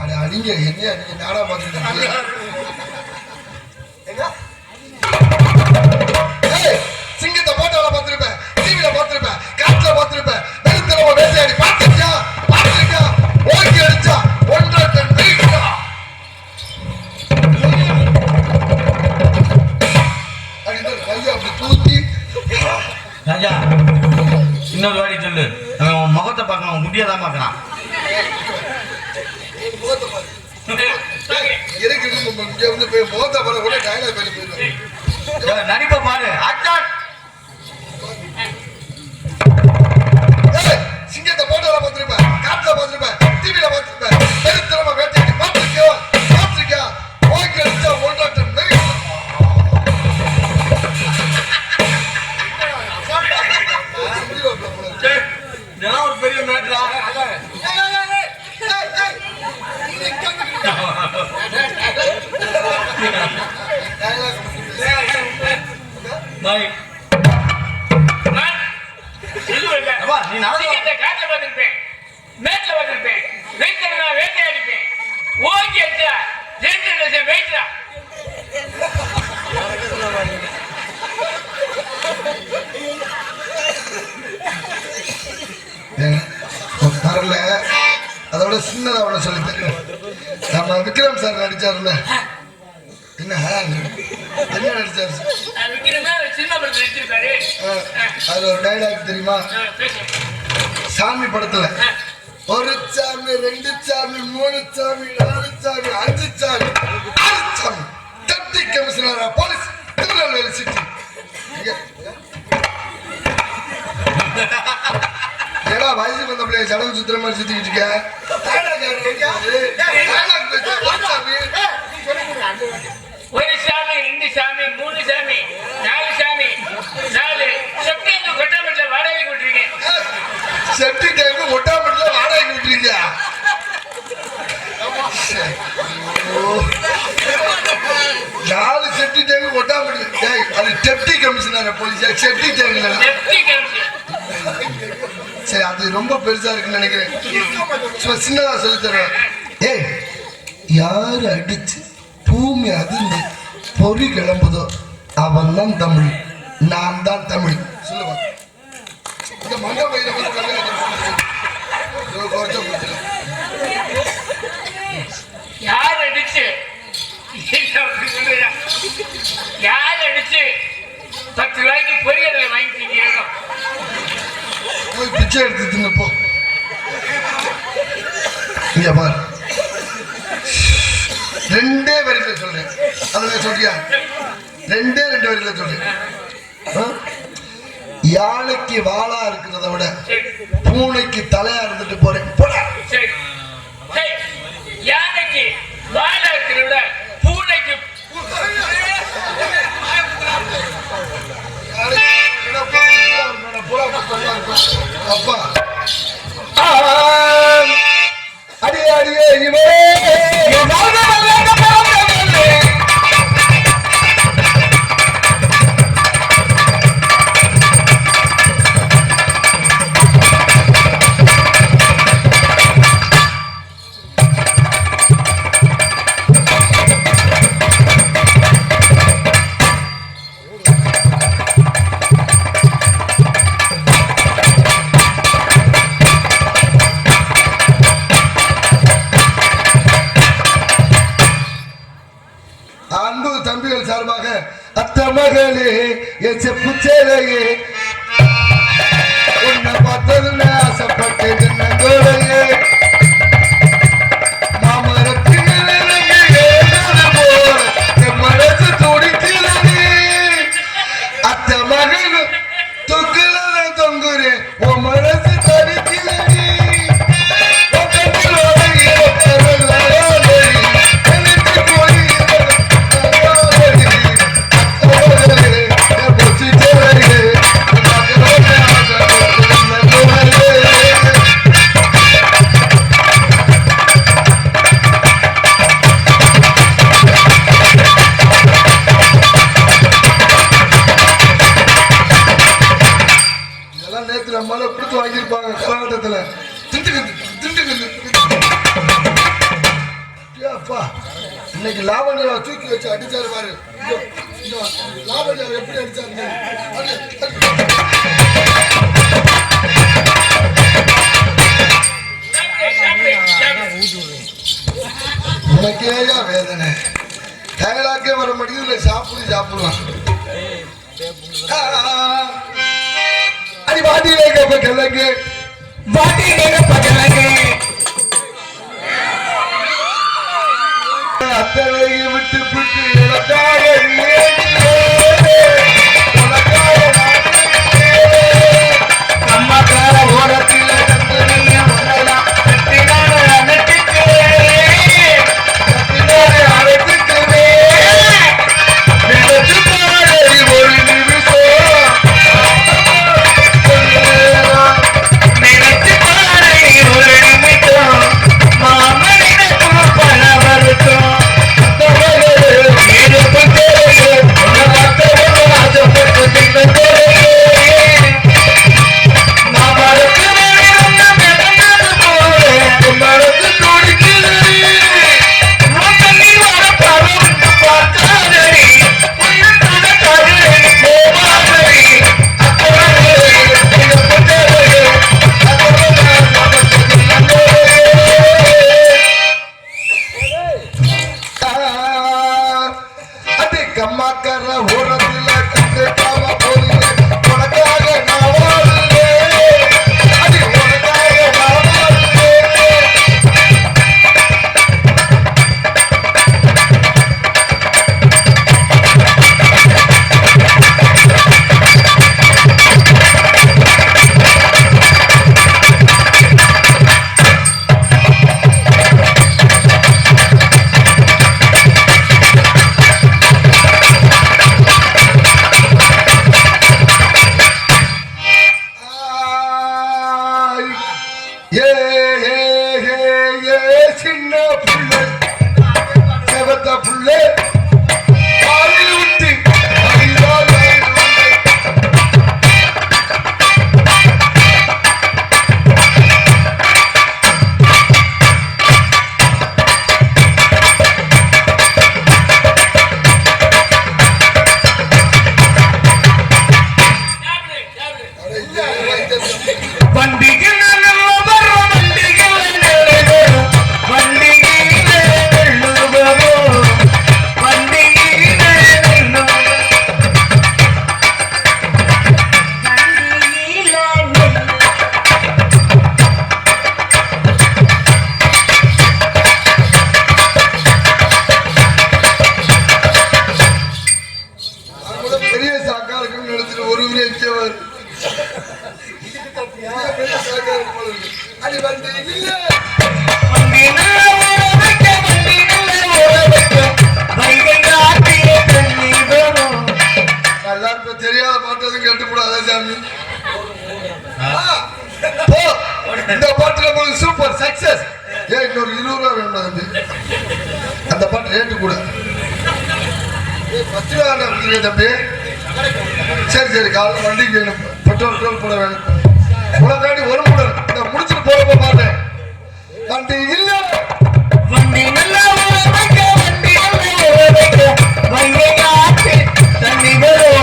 அது அடிங்க என்ன நீங்க நாடா பார்த்துருக்கீங்க. சிங்கத்தை போட்டோல பார்த்திருப்பேன், டிவியில பார்த்திருப்பேன், காட்டுல பார்த்திருப்பேன், வெறுத்தனவ வேட்டையாடி பார்த்திருக்கியா? பார்த்திருக்கியா? ஓகே அடிச்சா 1.5 டன் வெயிட்டா அடிந்த கையை அப்படி தூக்கி. ராஜா இன்னொரு வாடி சொல்லு. அவன் முகத்தை பார்க்கணும், முடியாதான் பார்க்கறான். முகத்தை பாரு. எனக்கு இங்க வந்து போய் முகத்தை பாரு கூட டைலாக் பண்ணி போயிடுவேன். நடிப்ப பாரு. சிங்கத்தை போட்டோல பார்த்திருப்பேன், காட்டுல பார்த்திருப்பேன், டிவியில பார்த்திருப்பேன், வெறுத்தனவ வேட்டையாடி பார்த்திருக்கியா? பார்த்திருக்கியா? ஓகே அடிச்சா 1.5 டன் வெயிட்டா ஒரு பெரிய மேட்ரா. நீ காட்டுல பார்த்திருப்பேன், மேட்ல பார்த்திருப்பேன், வேட்டை அடிப்பேன். ஓகே அடிச்சா 2 லட்சம் வெயிட்டா. அதோட சின்னதா அவனை சொல்லித்தரேன். நம்ம விக்ரம் சார் நடிச்சாருல்ல, என்ன நடிச்சாரு? அதுல ஒரு டைலாக் தெரியுமா? சாமி படத்துல ஒரு சாமி, ரெண்டு சாமி, மூணு சாமி, நாலு சாமி, அஞ்சு சாமி, ஆறு சாமி, deputy commissioner police, Tirunelveli city. ஏடா வயசுக்கு வந்த பிள்ளைய சடங்கு சுத்துற மாதிரி சுத்திக்கிட்டு இருக்க? ஒரு சாமி, ரெண்டு சாமி, மூணு சாமி, நாலு சாமி, நாலு செப்டி கொட்டாமட்டில வாடகைக்கு விட்டுருக்கேன். செப்டி டேங்க் கொட்டாமட்டில வாடகைக்கு விட்டுருக்கியா? நாலு செப்டி டேங்க் கொட்டாமட்டி. அது deputy commissioner police, septic tank. சரி, அது ரொம்ப பெருசா இருக்குன்னு நினைக்கிறேன். சின்னதா சொல்லி தருவேன். ஏய், யாரு அடிச்சு பூமி அதிர்ந்து பொறி கிளம்புதோ அவன் தான் தமிழ், நான் தான் தமிழ். சொல்லுவான். இந்த மண்ட பயிர யார் அடிச்சு யார் அடிச்சு 10 ரூபாய்க்கு பொரியலை வாங்கிக்கிறோம்? போய் பிச்சை எடுத்து தின்னப்போ. இங்க பாரு, ரெண்டே வரியில சொல்றேன். அதுல சொல்றியா? ரெண்டு வரியில சொல்றேன். யானைக்கு வாளா இருக்கிறத விட பூனைக்கு தலையா இருந்துட்டு போறேன். போட யானைக்கு வாழா இருக்கிறத விட பூனைக்கு அப்பா அடியே அடியே இவே தம்பிகள் சார்பாக அத்த மகளே என் செப்பு சேலையே உன்னை பார்த்ததுன்னு ஆசைப்பட்டது நங்கோலையே மாமரத்தின் போல என் மனசு துடிக்கிறது. அத்த மகன் தொங்குல தொங்குறேன், உன் மனசு தடிக்கிறது. நம்மளால கொடுத்து வாங்கியிருப்பாங்க கரகாட்டத்துல. இன்னைக்கு லாவண்யா தூக்கி வச்சு அடிச்சாரு பாரு. லாவண்யா எப்படி அடிச்சாரு? உனக்கேயா வேதனை? டைலாக்கே வர மாட்டேங்குது. சாப்பிடுவான். வாட்டிலே பக்கலங்க அத்தனை விட்டு விட்டு அம்மாக்கார ஓரத்தில் மாமனித பண வருத்தம் இங்கவர் அது வந்து இல்ல எல்லாருக்கும் தெரியாத பாட்டு கேட்டுக்கூடாது சாமி. இந்த பாட்டுல போய் சூப்பர் சக்சஸ். ஏன் இன்னொரு 20 ரூபா வேணும் தம்பி? அந்த பாட்டு ரேட்டு கூட 10 ரூபா கொடுத்துருக்க தம்பி. சரி சரி காலையில் வண்டிக்கு வேணும், பெட்ரோல் டோல் போட வேணும். உனக்காண்டி ஒரு முறை இந்த முடிச்சுட்டு போறப்ப பார்த்தேன் வண்டி இல்ல வண்டி நல்லா வண்டி வண்டி காத்து தண்ணி வரும்.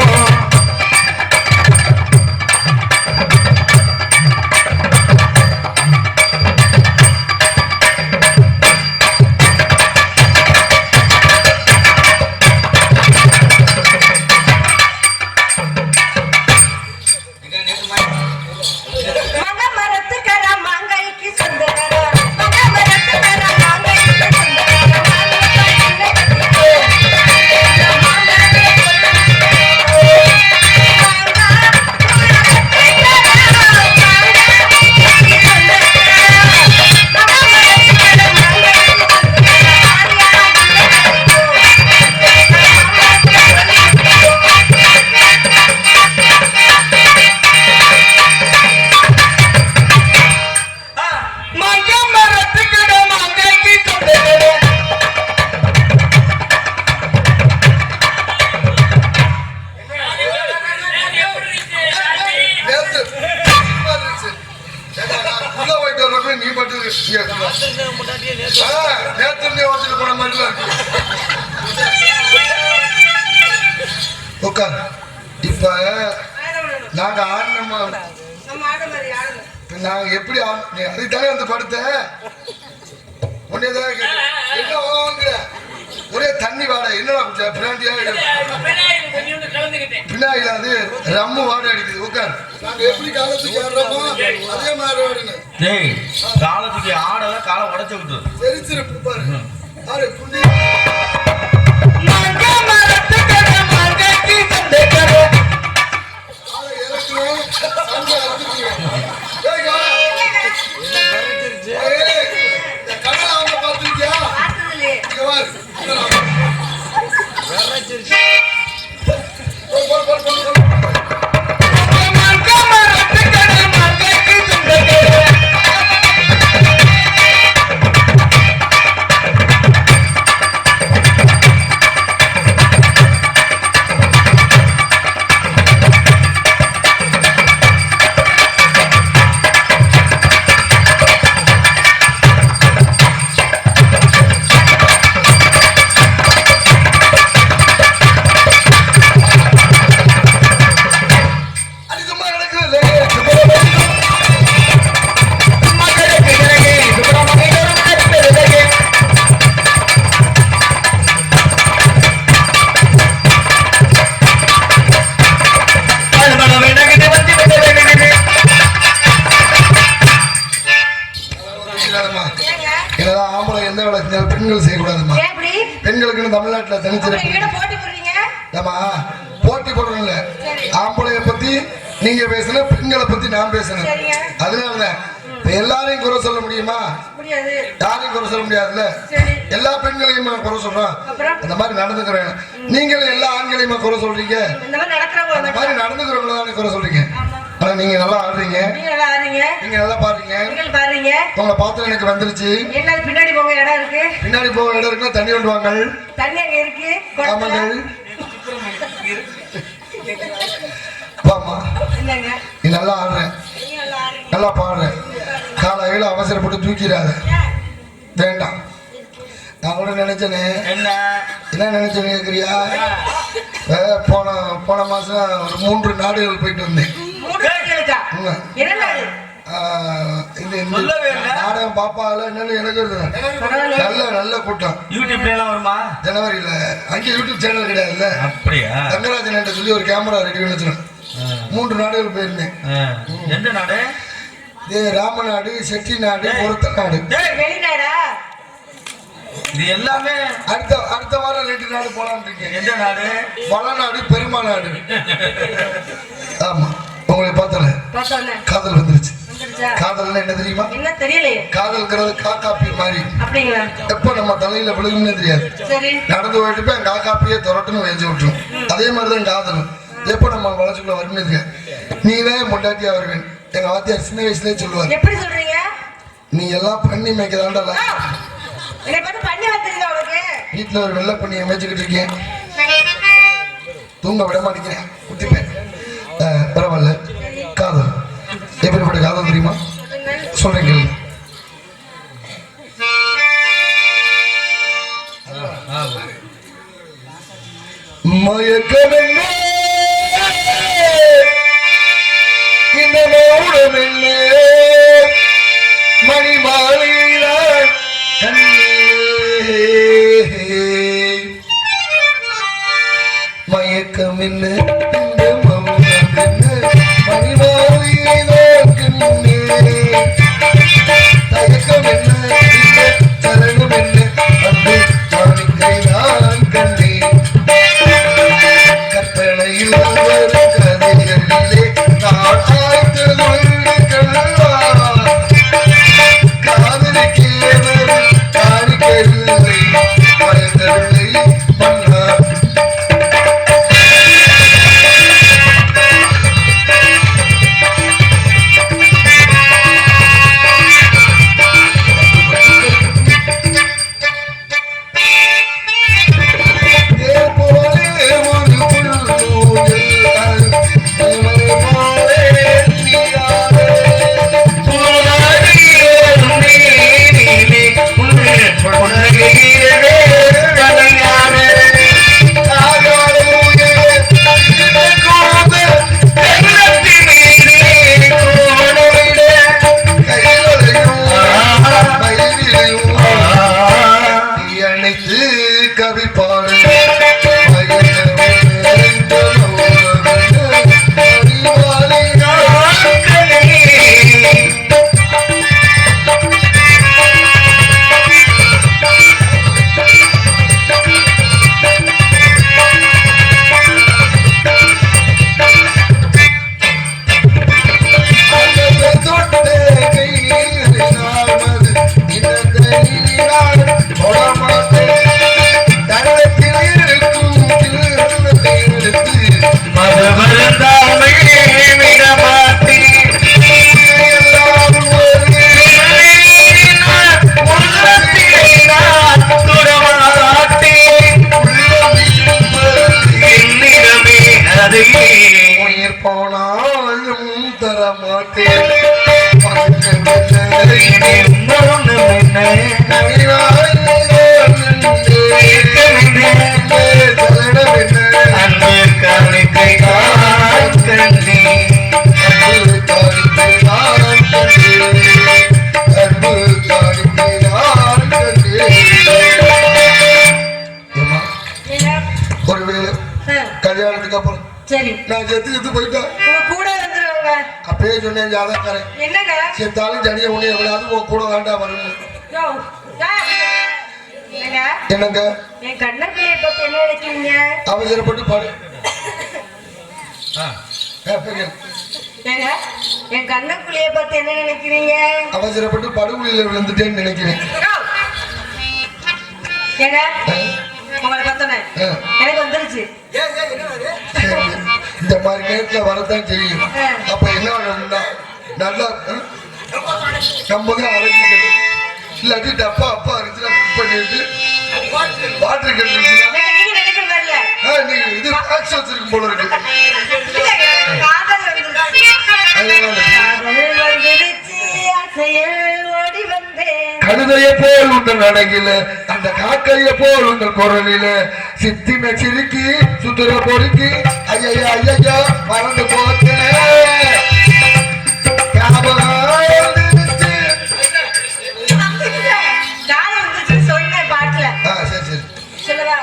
இப்ப நாங்க ஆடணுமா? நாங்க எப்படி அதுதானே வந்து படுத்த உன்னையதான் என்ன வாங்குற ஒரே தண்ணி வாடை என்னடா பிராண்டியா பின்னாடி அது ரம்மு வாடை அடிக்குது. உட்கார். நாங்க எப்படி காலத்துக்கு ஆடுறோமோ அதே மாதிரி ஆடுங்க. காலத்துக்கு ஆடல காலை உடச்சு விட்டுரு. தெரிச்சிரு பாரு. ஆறு குண்டி பெண்கள் செய்யக்கூடாதுமா. பெண்களுக்கு தமிழ்நாட்டுல தனிச்சிருப்பு போட்டி போடுறோம்ல. ஆம்பளைய பத்தி நீங்க பேசணும், பெண்களை பத்தி நான் பேசணும். அதனாலதான் எல்லாரையும் குறை சொல்ல முடியுமா? யாரையும் குறை சொல்ல முடியாதுல்ல. எல்லா பெண்களையும் குறை சொல்றோம். அந்த மாதிரி நடந்துக்கிறேன். நீங்களும் எல்லா ஆண்களையுமா குறை சொல்றீங்க? அந்த மாதிரி நடந்துக்கிறவங்கள தானே குறை சொல்றீங்க. ஆனா நீங்க நல்லா ஆடுறீங்க, நீங்க நல்லா பாடுறீங்க. உங்களை பார்த்து எனக்கு வந்துருச்சு. பின்னாடி போக இடம் இருக்கு. பின்னாடி போக இடம் இருக்குன்னா தண்ணி கொண்டு வாங்க. தண்ணி அங்க இருக்கு. ஆமாங்க. வாமா. நீ நல்லா ஆடுற, நல்லா பாடுற. காலையில அவசரப்பட்டு தூக்கிறாத வேண்டாம். நான் கூட நினைச்சேனே. என்ன நினைச்சேன்னு கேக்குறியா? போன மாசம் ஒரு 3 நாடுகள் போயிட்டு வந்தேன். நாடகம் பாப்பால என்னன்னு எனக்கு நல்ல கூட்டம். யூடியூப்ல எல்லாம் வருமா? ஜனவரியில அங்க யூடியூப் சேனல் கிடையாதுல்ல. அப்படியா? தங்கராஜன் சொல்லி ஒரு கேமரா ரெடி பண்ணி வச்சிருக்கேன். 3 நாடுகள் போயிருந்தேன். எந்த நாடு? ராமநாடு, செட்டி நாடு, ஒருத்த நாடு. வெளிநாடா? இது எல்லாமே அடுத்த வாரம் 2 நாடு போலான்னு இருக்கேன். எந்த நாடு? வளநாடு, பெருமாநாடு. ஆமா உங்களை பார்த்தல காதல் வந்துருச்சு. காதல்னா என்ன தெரியுமா? என்ன தெரியலையே. காதல்ங்கிறது காக்காப்பி மாதிரி. அப்படிங்களா? எப்ப நம்ம தலையில விழுகும்னே தெரியாது. சரி. நடந்து போயிட்டு போய் காக்காப்பியே துரட்டுன்னு வெஞ்சு விட்டுரும். அதே மாதிரிதான் காதல். எப்ப நம்ம வளர்ச்சிக்குள்ள வரும்னே தெரியாது. நீதான் பொண்டாட்டியா வருவேன். எங்க வாத்தியார் சின்ன வயசுலயே சொல்லுவாரு. எப்படி சொல்றீங்க? நீ எல்லாம் பண்ணி மேய்க்கதாண்டல. என்னை பார்த்து பண்ணி வந்துருங்க அவளுக்கு. வீட்டுல ஒரு வெள்ளை பண்ணியை மேய்ச்சிக்கிட்டு இருக்கேன். தூங்க விட மாட்டேங்கிறேன். குத்திப்பேன். பரவாயில்ல. காதல் எப்படிப்பட்ட காதல் தெரியுமா? சொல்றேன் கேளுங்க. மயக்கமென்ன இந்த மௌனமென்ன மணி மாலையிலான் மயக்கமென்ன இந்த மௌனமென்ன மணி மாலையிலான் தயக்கம் என்ன இந்த சரணம் என்ன அன்பு காணிக்கைதான் கண்ணே கற்பனையில் வரும் கதைகளிலே நான் ஆய்த்தது கல்லா காதலிக்கே வரும் காணிக்கையில்லை பயந்தவில்லை மன்னா கல்யாணத்துக்கு அப்புறம் சரி நான் செத்து போயிட்டேன். கூட வந்துருவாங்க. அப்பயே சொன்னேன் ஜாதகக்காரன். என்னங்க? செத்தாலும் ஜனிய உன்னை எவ்வளவு உன் கூட தாண்டா வரணும். என்னங்க? என் கண்ணப்பிள்ளையை பத்தி என்ன நினைக்கிறீங்க? அவசரப்பட்டு பாடு. என் கண்ணப்பிள்ளையை பத்தி என்ன நினைக்கிறீங்க? அவசரப்பட்டு படுகொலியில விழுந்துட்டேன்னு நினைக்கிறேன். ஏங்க உங்களை பார்த்தோன்னே எனக்கு வந்துருச்சு. இந்த மாதிரி நேரத்துல வரதான் தெரியும். அப்ப என்ன ஆகணும்னா நல்லா நம்ம தான் அரைஞ்சிக்கணும். இல்லாட்டி டப்பா அப்பா அரைச்சுனா குக் பண்ணிட்டு வாட்டர் கட்டிருக்கீங்க. நீங்க இது பாக்ஸ் வச்சிருக்கும் போல இருக்கு. கழுதையை போல் உங்கள் நடகில அந்த காக்கையை போல் உங்கள் குரலில சித்தின சிரிக்கி சுத்துற பொறுக்கி ஐயா ஐயா மறந்து போச்சு. சொன்ன பாட்டுல சரி சரி சொல்லவா?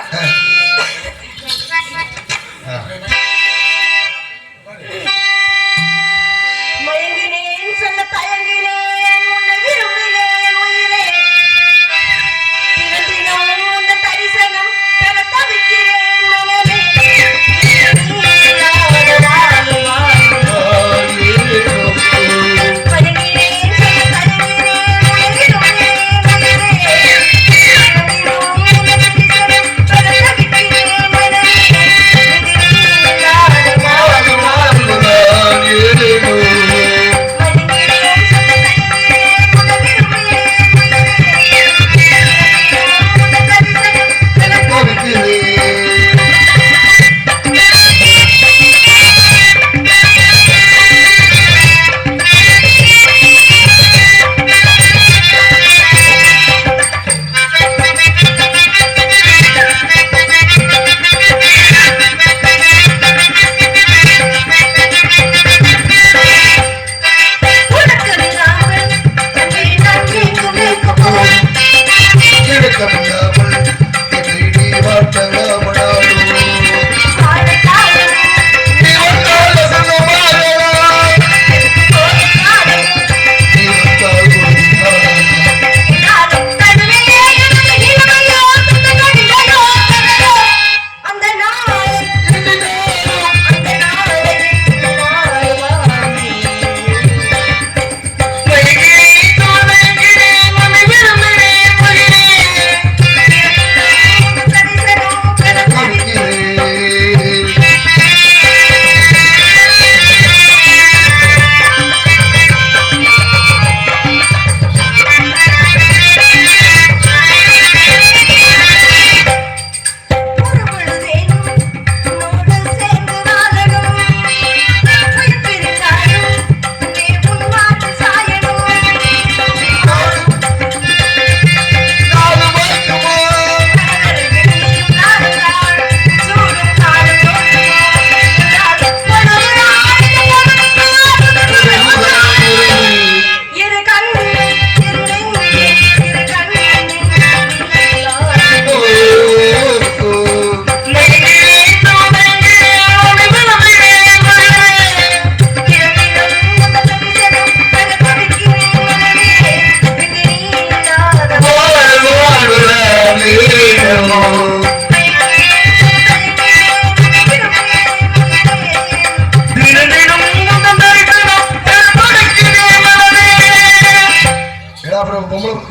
மயங்கினேன் சொல்ல தயங்கினேன் உன்னை விரும்பினேன் உயிரே தினம் தரிசனம் பெற தவிக்கிறேன் மனமே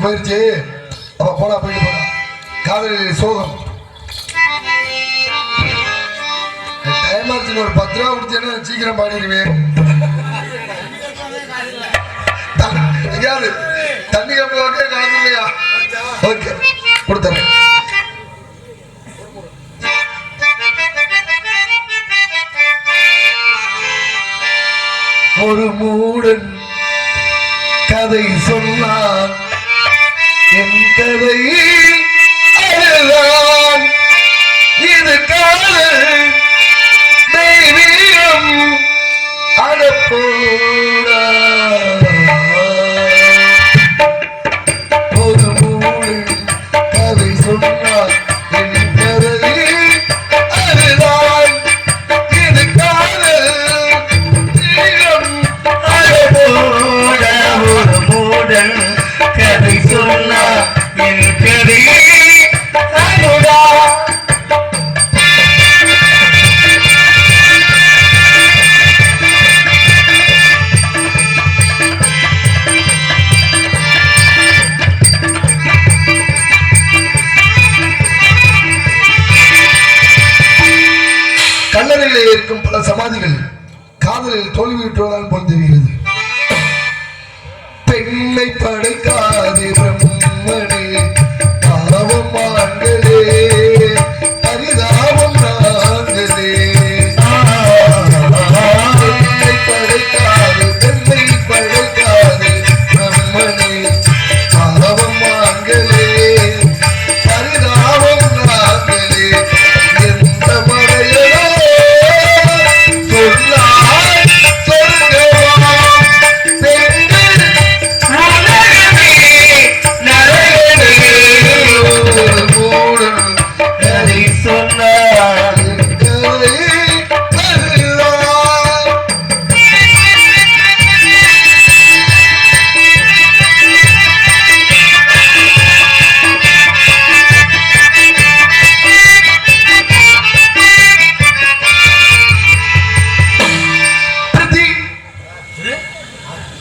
போயிருச்சு. அவ போனா போயிட்டு போனா. காதலில் சோகம். டைம் ஆச்சு, ஒரு 10 ரூபா கொடுத்தேன்னா சீக்கிரம் பாடிடுவேன். தண்ணி கப்பலுக்கே காசு இல்லையா? ஓகே கொடுத்தேன். ஒரு மூடன் கதை சொன்னான், என் கதை அதுதான். இது காதல் தெய்வீகம் அடப்போடா. ஒரு மூடன் கதை சொன்னான், என் கதை அதுதான். இது காதல் தெய்வீகம் அடப்போடா. ஒரு மூடன் கதை சொன்னா என் கதை அதுடா. கல்லறையிலே இருக்கும் பல சமாதிகள் காதலில் தோல்வியுற்றதால் போல் தெரிகிறது. பெண்ணை படைக்காதே பிரம்மனே, பாவம் ஆண்களே, பரிதாபம் நாங்களே. பெண்ணை படைக்காதே, பெண்ணை படைக்காதே பிரம்மனே, பாவம் ஆண்களே, பரிதாபம் நாங்களே. எந்த மறையோ சொன்னாய் சொர்க்கமா பெண்கள் கதை சொன்னார்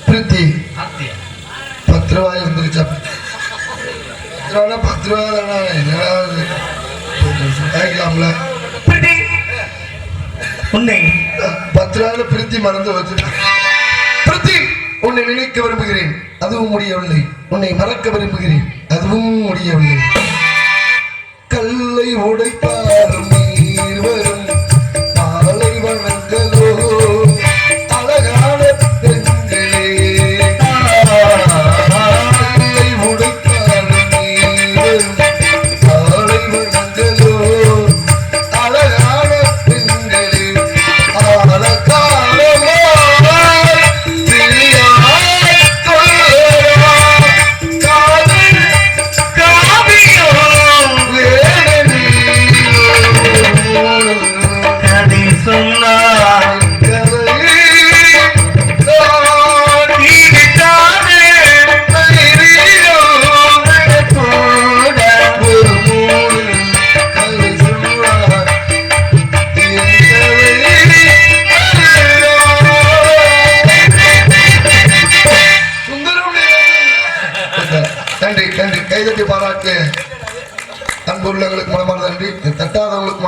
பிரித்தி 10 ரூபாய் வந்துருச்சா? 10 ரூபா தானே, கேட்கலாம்ல? உன்னை 10 ரூபாயில பிரித்தி மறந்து வச்சிருக்கேன். பிரித்தி, உன்னை நினைக்க விரும்புகிறேன், அதுவும் முடியவில்லை. உன்னை மறக்க விரும்புகிறேன், அதுவும் முடியவில்லை. கல்லை உடைத்தாலும் நீர் வரும் பாலை வணங்கலோ அழகான பெண்களே. கல்லை உடைத்தாலும் நீர் வரும் பாலை வணங்கலோ அழகான பெண்களே. ஆழகாலமாய் விழியாய் கொள்ளவா காதல் காவியம் வேடனீயோ. கதை சொன்னார் நன்றி நன்றி. கைதட்டி பாராட்டு அன்பு உள்ளவங்களுக்கு மனமார்ந்த நன்றி. தட்டாதவங்களுக்கு